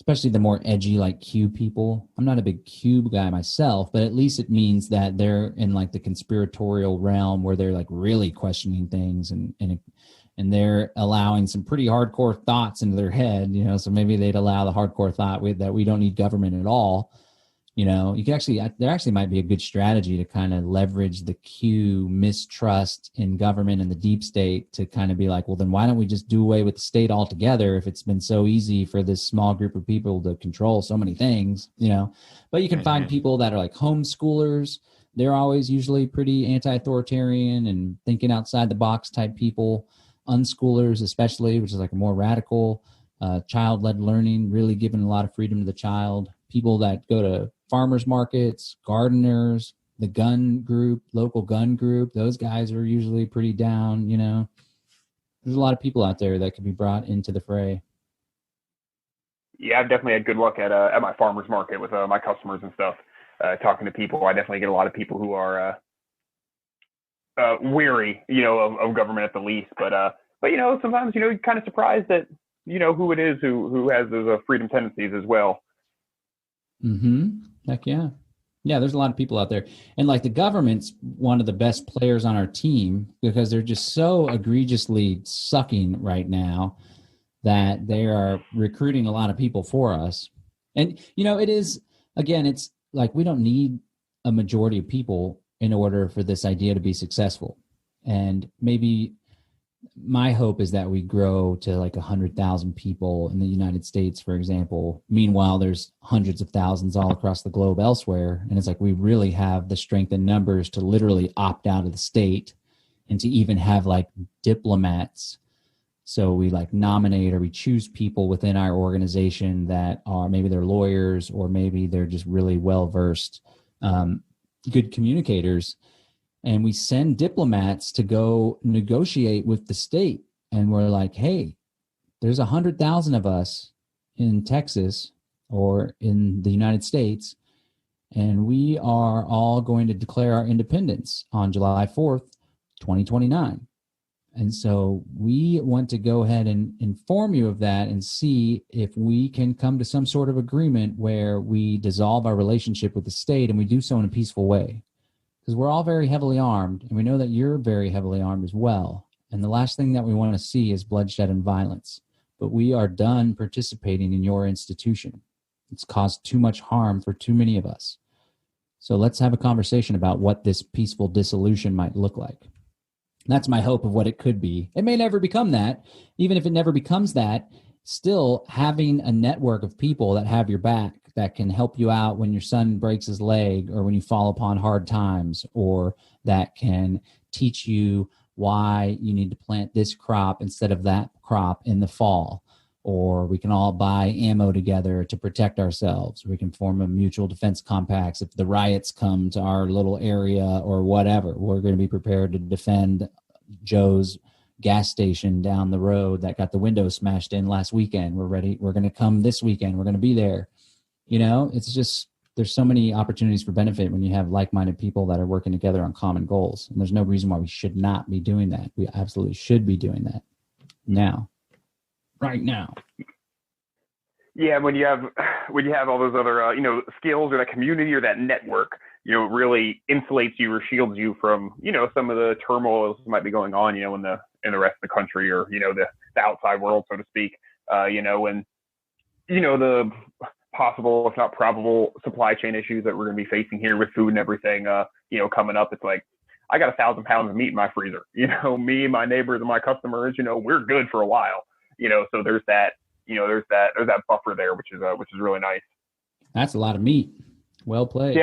S3: especially the more edgy like Q people. I'm not a big Q guy myself, but at least it means that they're in like the conspiratorial realm where they're like really questioning things and they're allowing some pretty hardcore thoughts into their head, so maybe they'd allow the hardcore thought that we don't need government at all. You can there actually might be a good strategy to kind of leverage the Q mistrust in government and the deep state to kind of be like, well, then why don't we just do away with the state altogether if it's been so easy for this small group of people to control so many things, But you can find people that are like homeschoolers. They're always usually pretty anti-authoritarian and thinking outside the box type people. Unschoolers especially, which is like a more radical child-led learning, really giving a lot of freedom to the child. People that go to farmers markets, gardeners, the gun group, local gun group, those guys are usually pretty down, There's a lot of people out there that could be brought into the fray.
S2: Yeah, I've definitely had good luck at my farmers market with my customers and stuff, talking to people. I definitely get a lot of people who are weary, of government at the least. But sometimes, you're kind of surprised that, who it is who has those freedom tendencies as well.
S3: Mm-hmm. Heck yeah. Yeah, there's a lot of people out there. And like the government's one of the best players on our team because they're just so egregiously sucking right now that they are recruiting a lot of people for us. And, it is, again, it's like we don't need a majority of people in order for this idea to be successful. And maybe my hope is that we grow to like 100,000 people in the United States, for example. Meanwhile, there's hundreds of thousands all across the globe elsewhere. And it's like we really have the strength in numbers to literally opt out of the state and to even have like diplomats. So we like nominate or we choose people within our organization that are maybe they're lawyers or maybe they're just really well-versed, good communicators. And we send diplomats to go negotiate with the state. And we're like, hey, there's 100,000 of us in Texas or in the United States, and we are all going to declare our independence on July 4th, 2029. And so we want to go ahead and inform you of that and see if we can come to some sort of agreement where we dissolve our relationship with the state and we do so in a peaceful way. Because we're all very heavily armed, and we know that you're very heavily armed as well. And the last thing that we want to see is bloodshed and violence. But we are done participating in your institution. It's caused too much harm for too many of us. So let's have a conversation about what this peaceful dissolution might look like. That's my hope of what it could be. It may never become that. Even if it never becomes that, still having a network of people that have your back, that can help you out when your son breaks his leg or when you fall upon hard times, or that can teach you why you need to plant this crop instead of that crop in the fall, or we can all buy ammo together to protect ourselves. We can form a mutual defense compacts. If the riots come to our little area or whatever, we're going to be prepared to defend Joe's gas station down the road that got the windows smashed in last weekend. We're ready. We're going to come this weekend. We're going to be there. It's just, there's so many opportunities for benefit when you have like-minded people that are working together on common goals. And there's no reason why we should not be doing that. We absolutely should be doing that now. Right now.
S2: Yeah, when you have all those other skills or that community or that network, it really insulates you or shields you from some of the turmoil that might be going on in the rest of the country, or the outside world, so to speak. When the possible, if not probable, supply chain issues that we're going to be facing here with food and everything coming up. It's like, I got 1,000 pounds of meat in my freezer. Me, my neighbors, and my customers, we're good for a while. So there's that buffer there, which is really nice.
S3: That's a lot of meat. Well played.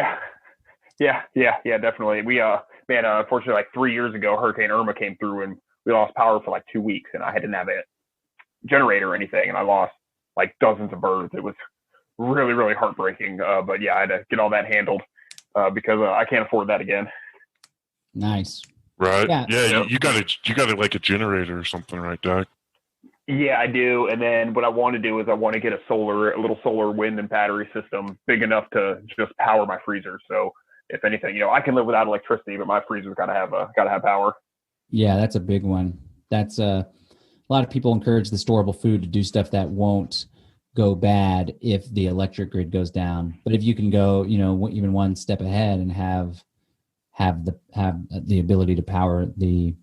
S2: Yeah, definitely. We unfortunately, like 3 years ago, Hurricane Irma came through and we lost power for like 2 weeks, and I didn't have a generator or anything, and I lost like dozens of birds. It was really, really heartbreaking. But yeah, I had to get all that handled because I can't afford that again.
S3: Nice.
S1: Right. Yeah. You got like a generator or something, right, Doug?
S2: Yeah, I do. And then what I want to do is I want to get a little solar wind and battery system big enough to just power my freezer. So if anything, I can live without electricity, but my freezer's gotta have power.
S3: Yeah, that's a big one. That's a lot of people encourage the storable food to do stuff that won't go bad if the electric grid goes down. But if you can go, even one step ahead and have the ability to power the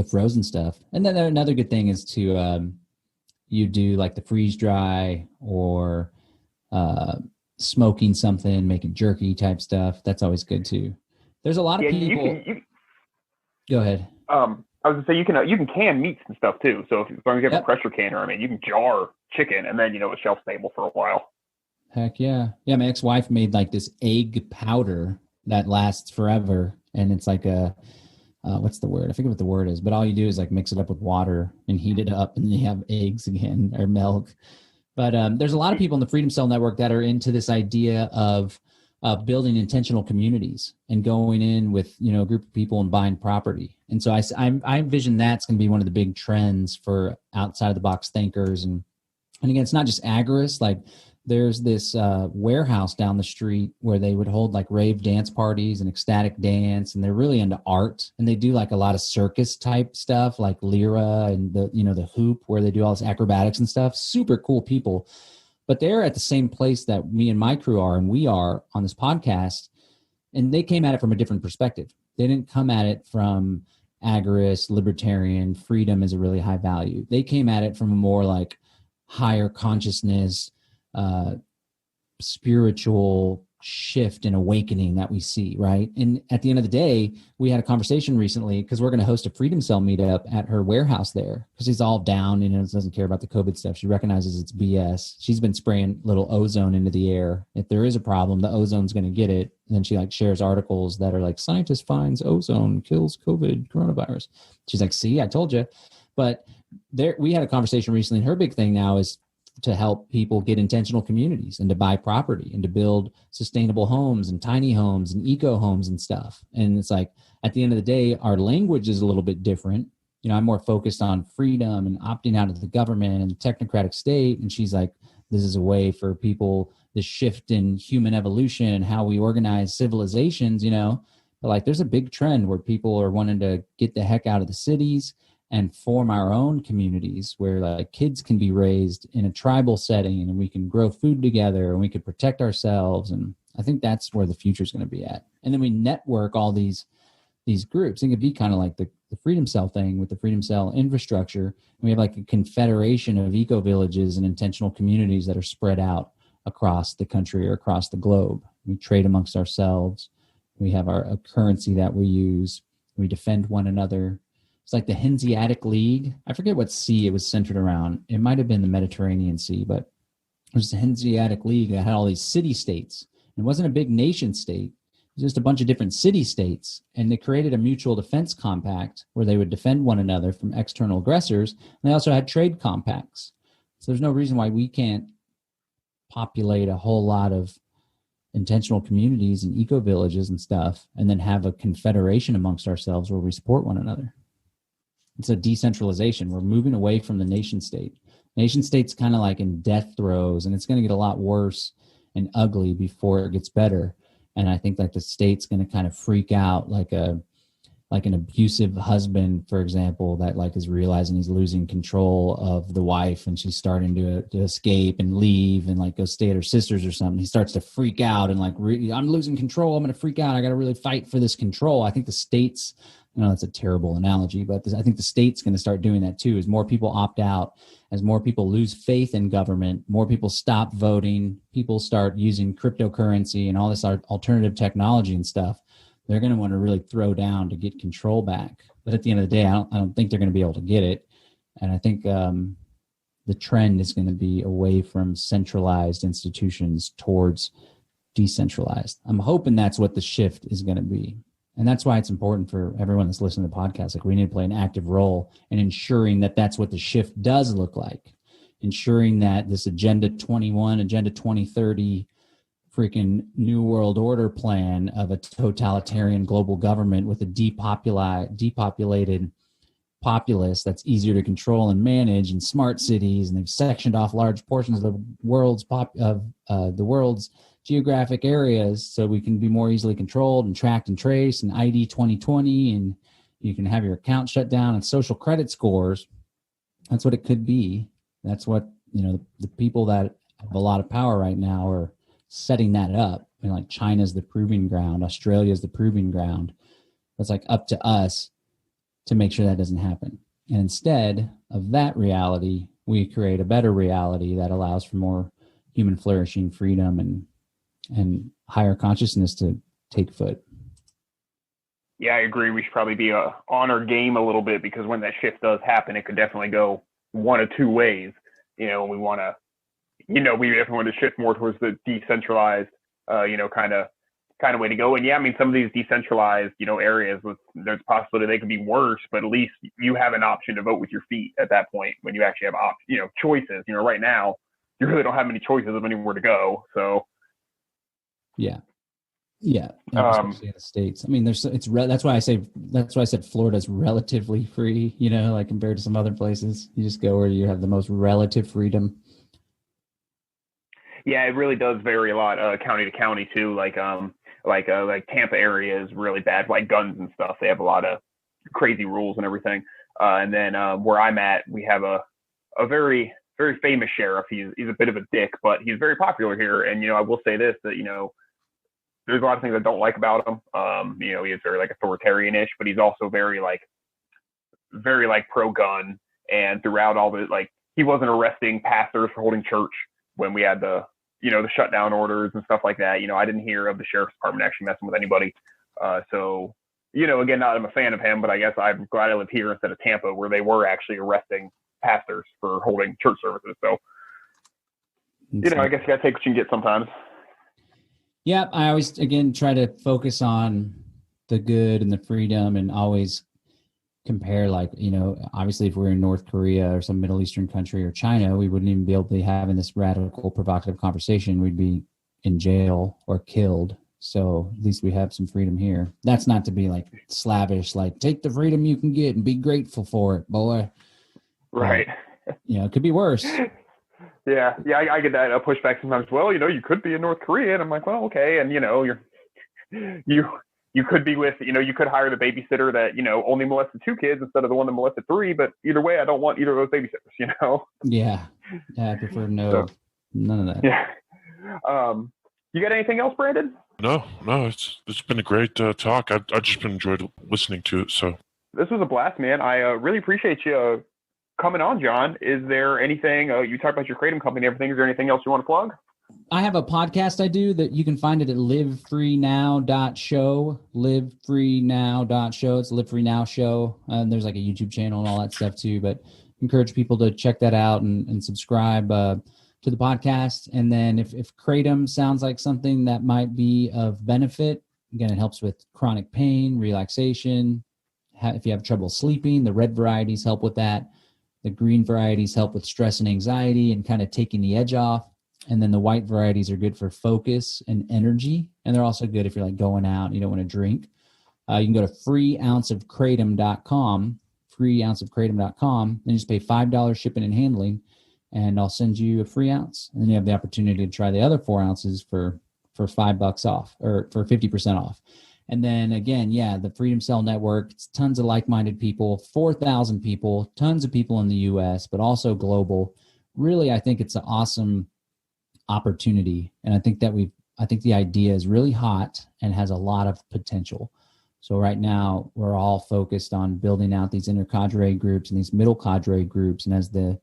S3: frozen stuff. And then another good thing is to you do like the freeze dry or smoking something, making jerky type stuff. That's always good too. There's a lot of people. Go ahead.
S2: I was gonna say you can can meats and stuff too. So as long as you have a pressure canner, you can jar chicken and then it's shelf stable for a while.
S3: Heck yeah. Yeah, my ex-wife made like this egg powder that lasts forever, and it's like a what's the word? I forget what the word is, but all you do is like mix it up with water and heat it up, and then you have eggs again or milk. But there's a lot of people in the Freedom Cell Network that are into this idea of building intentional communities and going in with a group of people and buying property. And so I envision that's going to be one of the big trends for outside of the box thinkers. And again, it's not just Agorist. Like there's this warehouse down the street where they would hold like rave dance parties and ecstatic dance, and they're really into art, and they do like a lot of circus type stuff like Lyra and the hoop where they do all this acrobatics and stuff. Super cool people, but they're at the same place that me and my crew are, and we are on this podcast, and they came at it from a different perspective. They didn't come at it from Agorist, libertarian, freedom is a really high value. They came at it from a more like higher consciousness, spiritual shift and awakening that we see, right? And at the end of the day, we had a conversation recently because we're going to host a Freedom Cell meetup at her warehouse there because she's all down and doesn't care about the COVID stuff. She recognizes it's BS. She's been spraying little ozone into the air. If there is a problem, the ozone's going to get it. And then she like shares articles that are like, scientist finds ozone kills COVID coronavirus. She's like, see, I told you. But we had a conversation recently, and her big thing now is to help people get intentional communities and to buy property and to build sustainable homes and tiny homes and eco homes and stuff. And it's like, at the end of the day, our language is a little bit different. I'm more focused on freedom and opting out of the government and the technocratic state. And she's like, this is a way for people, the shift in human evolution and how we organize civilizations, but like there's a big trend where people are wanting to get the heck out of the cities and form our own communities where like kids can be raised in a tribal setting and we can grow food together and we can protect ourselves. And I think that's where the future is going to be at. And then we network all these groups. It could be kind of like the Freedom Cell thing with the Freedom Cell infrastructure. And we have like a confederation of eco villages and intentional communities that are spread out across the country or across the globe. We trade amongst ourselves. We have a currency that we use. We defend one another. It's like the Hanseatic League. I forget what sea it was centered around. It might have been the Mediterranean Sea, but it was the Hanseatic League that had all these city-states. It wasn't a big nation state. It was just a bunch of different city-states. And they created a mutual defense compact where they would defend one another from external aggressors. And they also had trade compacts. So there's no reason why we can't populate a whole lot of intentional communities and eco villages and stuff, and then have a confederation amongst ourselves where we support one another. It's a decentralization. We're moving away from the nation state. Nation state's kind of like in death throes, and it's going to get a lot worse and ugly before it gets better. And I think like the state's going to kind of freak out like an abusive husband, for example, that like is realizing he's losing control of the wife and she's starting to escape and leave and like go stay at her sister's or something. He starts to freak out and like, I'm losing control. I'm going to freak out. I got to really fight for this control. I think the state's, that's a terrible analogy, but I think the state's going to start doing that too, as more people opt out, as more people lose faith in government, more people stop voting, people start using cryptocurrency and all this alternative technology and stuff. They're going to want to really throw down to get control back. But at the end of the day, I don't think they're going to be able to get it. And I think the trend is going to be away from centralized institutions towards decentralized. I'm hoping that's what the shift is going to be. And that's why it's important for everyone that's listening to the podcast. Like, we need to play an active role in ensuring that that's what the shift does look like, ensuring that this Agenda 21, Agenda 2030, freaking New World Order plan of a totalitarian global government with a depopulated populace that's easier to control and manage, and smart cities, and they've sectioned off large portions of the world's geographic areas so we can be more easily controlled and tracked and traced, and ID 2020, and you can have your account shut down, and social credit scores. That's what it could be. That's what, the people that have a lot of power right now are setting that up. Like China's the proving ground, Australia's the proving ground. It's like up to us to make sure that doesn't happen. And instead of that reality, we create a better reality that allows for more human flourishing, freedom, and higher consciousness to take foot.
S2: Yeah, I agree. We should probably be on our game a little bit, because when that shift does happen, it could definitely go one of two ways. We want to, we definitely want to shift more towards the decentralized, kind of way to go. And yeah, I mean, some of these decentralized, areas, there's a possibility they could be worse, but at least you have an option to vote with your feet at that point when you actually have choices. Right now you really don't have many choices of anywhere to go. So
S3: yeah. Especially in the States. I mean, that's why I said Florida's relatively free, like compared to some other places. You just go where you have the most relative freedom.
S2: Yeah, it really does vary a lot, county to county too. Like Tampa area is really bad, like guns and stuff. They have a lot of crazy rules and everything. And then where I'm at, we have a very, very famous sheriff. He's a bit of a dick, but he's very popular here. And I will say this, that there's a lot of things I don't like about him. He is very like authoritarian-ish, but he's also very pro-gun. And throughout all the, he wasn't arresting pastors for holding church when we had the shutdown orders and stuff like that. I didn't hear of the sheriff's department actually messing with anybody. So, again, not I'm a fan of him, but I guess I'm glad I live here instead of Tampa, where they were actually arresting pastors for holding church services. So, I guess you got to take what you can get sometimes.
S3: Yeah, I always, again, try to focus on the good and the freedom, and always compare, obviously if we're in North Korea or some Middle Eastern country or China, we wouldn't even be able to be having this radical, provocative conversation. We'd be in jail or killed. So at least we have some freedom here. That's not to be slavish, take the freedom you can get and be grateful for it, boy. Right. It could be worse.
S2: Yeah, I get that pushback sometimes. Well, you could be in North Korea, and I'm like, well, okay, and you could be with, you could hire the babysitter that only molested 2 kids instead of the one that molested 3. But either way, I don't want either of those babysitters.
S3: Yeah, I prefer none of that.
S2: Yeah. You got anything else, Brandon?
S1: No, it's been a great talk. I've just been enjoyed listening to it. So
S2: this was a blast, man. I really appreciate you coming on, John. Is there anything, you talked about your Kratom company and everything, is there anything else you want to plug?
S3: I have a podcast I do that you can find it at livefreenow.show, livefreenow.show. It's Live Free Now Show. And there's a YouTube channel and all that stuff too, but encourage people to check that out and subscribe to the podcast. And then if Kratom sounds like something that might be of benefit, again, it helps with chronic pain, relaxation. If you have trouble sleeping, the red varieties help with that. The green varieties help with stress and anxiety and kind of taking the edge off. And then the white varieties are good for focus and energy. And they're also good if you're like going out and you don't want to drink. You can go to freeounceofkratom.com, freeounceofkratom.com, and just pay $5 shipping and handling, and I'll send you a free ounce. And then you have the opportunity to try the other 4 ounces for $5 off, or for 50% off. And then again, yeah, the Freedom Cell Network, it's tons of like-minded people, 4,000 people, tons of people in the US, but also global. Really, I think it's an awesome opportunity. And I think the idea is really hot and has a lot of potential. So right now we're all focused on building out these intercadre groups and these middle cadre groups. And as the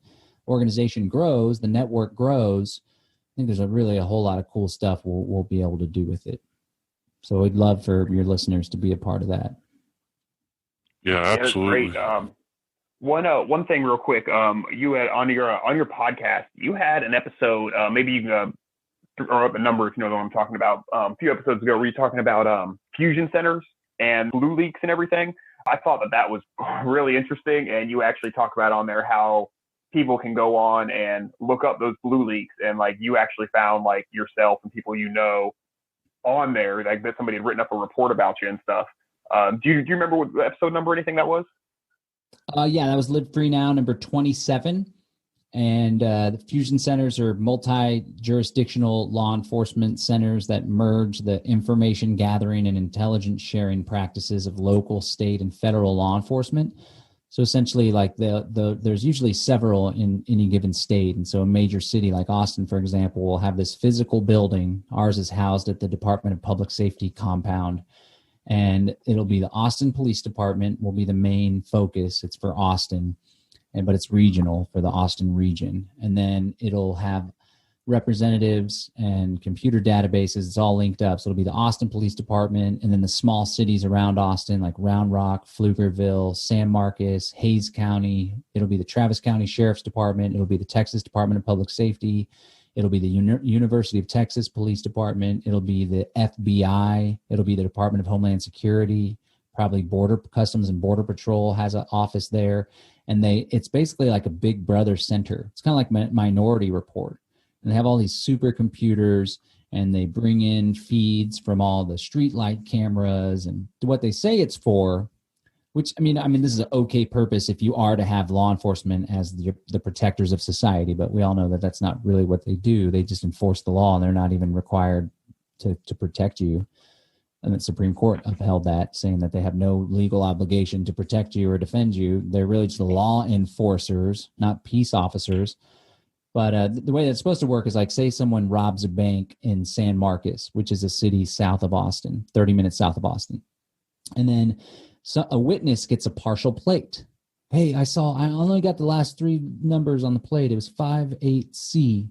S3: organization grows, the network grows, I think there's a whole lot of cool stuff we'll be able to do with it. So we'd love for your listeners to be a part of that.
S1: Yeah, absolutely.
S2: Great. One thing real quick. You had on your podcast, you had an episode, maybe you can throw up a number if you know what I'm talking about. A few episodes ago, were you talking about fusion centers and blue leaks and everything? I thought that was really interesting, and you actually talk about on there how people can go on and look up those blue leaks, and like you actually found like yourself and people you know on there, like that somebody had written up a report about you and stuff. Do you remember what episode number or anything that was?
S3: Yeah, that was Live Free Now, number 27. And the fusion centers are multi-jurisdictional law enforcement centers that merge the information gathering and intelligence sharing practices of local, state, and federal law enforcement. So essentially, like there's usually several in any given state. And so a major city like Austin, for example, will have this physical building. Ours is housed at the Department of Public Safety compound. And it'll be the Austin Police Department will be the main focus. It's for Austin, but it's regional for the Austin region. And then it'll have representatives and computer databases. It's all linked up. So it'll be the Austin Police Department, and then the small cities around Austin, like Round Rock, Pflugerville, San Marcos, Hayes County. It'll be the Travis County Sheriff's Department. It'll be the Texas Department of Public Safety. It'll be the University of Texas Police Department. It'll be the FBI. It'll be the Department of Homeland Security. Probably Border Customs and Border Patrol has an office there. And it's basically like a Big Brother center. It's kind of like Minority Report. And they have all these supercomputers, and they bring in feeds from all the streetlight cameras and what they say it's for, which, I mean, this is an okay purpose if you are to have law enforcement as the protectors of society, but we all know that that's not really what they do. They just enforce the law, and they're not even required to protect you. And the Supreme Court upheld that, saying that they have no legal obligation to protect you or defend you. They're really just law enforcers, not peace officers. But the way that's supposed to work is like, say someone robs a bank in San Marcos, which is a city south of Austin, 30 minutes south of Austin. And then a witness gets a partial plate. Hey, I only got the last 3 numbers on the plate. It was 58C.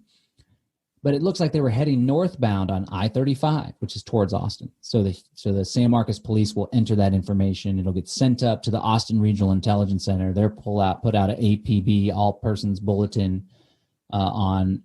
S3: But it looks like they were heading northbound on I-35, which is towards Austin. So the San Marcos police will enter that information. It'll get sent up to the Austin Regional Intelligence Center. They'll put out an APB, all persons bulletin, on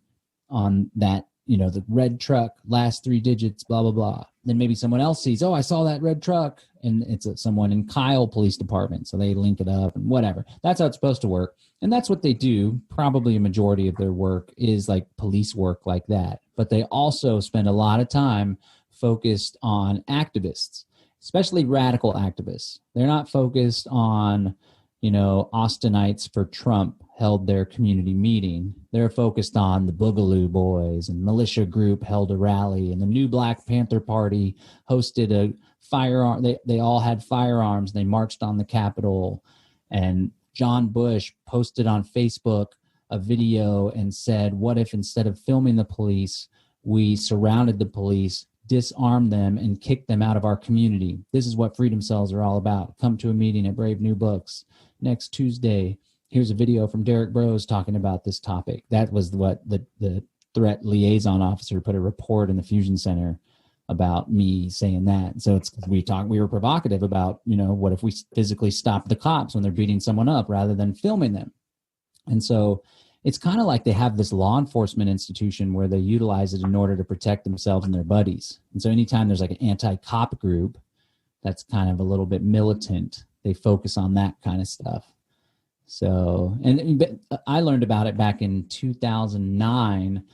S3: that, the red truck, last 3 digits, blah, blah, blah. Then maybe someone else sees, I saw that red truck, and it's someone in Kyle Police Department. So they link it up and whatever. That's how it's supposed to work. And that's what they do. Probably a majority of their work is like police work like that. But they also spend a lot of time focused on activists, especially radical activists. They're not focused on, Austinites for Trump held their community meeting. They're focused on the Boogaloo Boys, and militia group held a rally, and the new Black Panther Party hosted a firearm. They all had firearms. They marched on the Capitol, and John Bush posted on Facebook a video and said, what if instead of filming the police, we surrounded the police, disarmed them, and kicked them out of our community? This is what Freedom Cells are all about. Come to a meeting at Brave New Books next Tuesday. Here's a video from Derek Bros talking about this topic. That was what the threat liaison officer put a report in the Fusion Center about me saying that. So we were provocative about, what if we physically stop the cops when they're beating someone up rather than filming them? And so it's kind of like they have this law enforcement institution where they utilize it in order to protect themselves and their buddies. And so anytime there's like an anti-cop group that's kind of a little bit militant, they focus on that kind of stuff. So, and I learned about it back in 2009.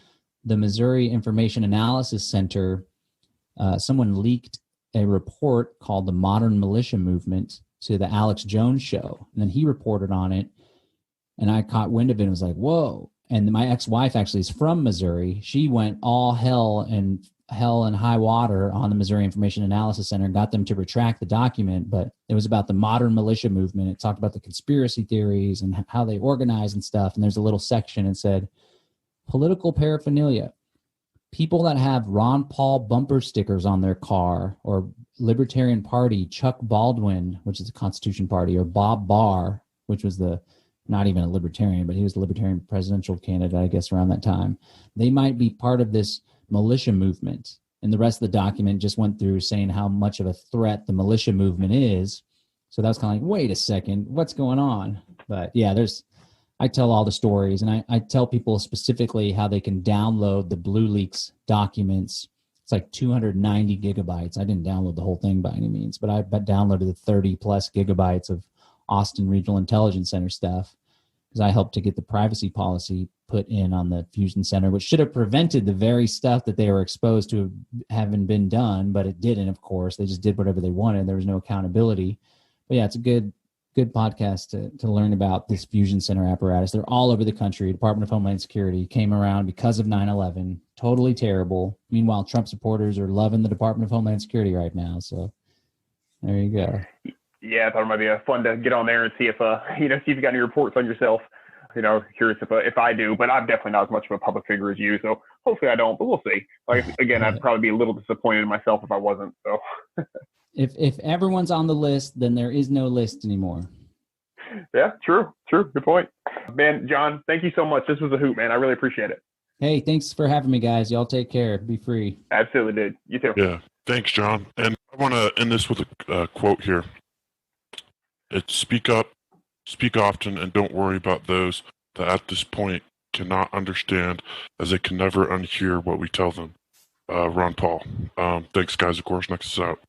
S3: The Missouri Information Analysis Center, someone leaked a report called the Modern Militia Movement to the Alex Jones show. And then he reported on it. And I caught wind of it and was like, whoa. And my ex-wife actually is from Missouri. She went all hell and high water on the Missouri Information Analysis Center and got them to retract the document. But it was about the modern militia movement. It talked about the conspiracy theories and how they organize and stuff. And there's a little section that said, political paraphernalia. People that have Ron Paul bumper stickers on their car, or Libertarian Party, Chuck Baldwin, which is the Constitution Party, or Bob Barr, which was not even a libertarian, but he was the libertarian presidential candidate, I guess, around that time. They might be part of this militia movement. And the rest of the document just went through saying how much of a threat the militia movement is. So that was kind of like, wait a second, what's going on? But yeah, I tell all the stories, and I tell people specifically how they can download the Blue Leaks documents. It's like 290 gigabytes. I didn't download the whole thing by any means, but I downloaded the 30 plus gigabytes of Austin Regional Intelligence Center stuff, because I helped to get the privacy policy put in on the Fusion Center, which should have prevented the very stuff that they were exposed to having been done, but it didn't, of course. They just did whatever they wanted. There was no accountability. But yeah, it's a good podcast to learn about this Fusion Center apparatus. They're all over the country. Department of Homeland Security came around because of 9/11. Totally terrible. Meanwhile, Trump supporters are loving the Department of Homeland Security right now. So there you go.
S2: Yeah, I thought it might be fun to get on there and see if see if you got any reports on yourself. Curious if I do, but I'm definitely not as much of a public figure as you. So hopefully I don't, but we'll see. Like, again, I'd probably be a little disappointed in myself if I wasn't. So
S3: if everyone's on the list, then there is no list anymore.
S2: Yeah, true. Good point. Man, John, thank you so much. This was a hoot, man. I really appreciate it.
S3: Hey, thanks for having me, guys. Y'all take care. Be free.
S2: Absolutely, dude. You too.
S1: Yeah. Thanks, John. And I want to end this with a quote here. It's speak up, speak often, and don't worry about those that at this point cannot understand, as they can never unhear what we tell them. Ron Paul. Thanks, guys. Of course, Nexus out.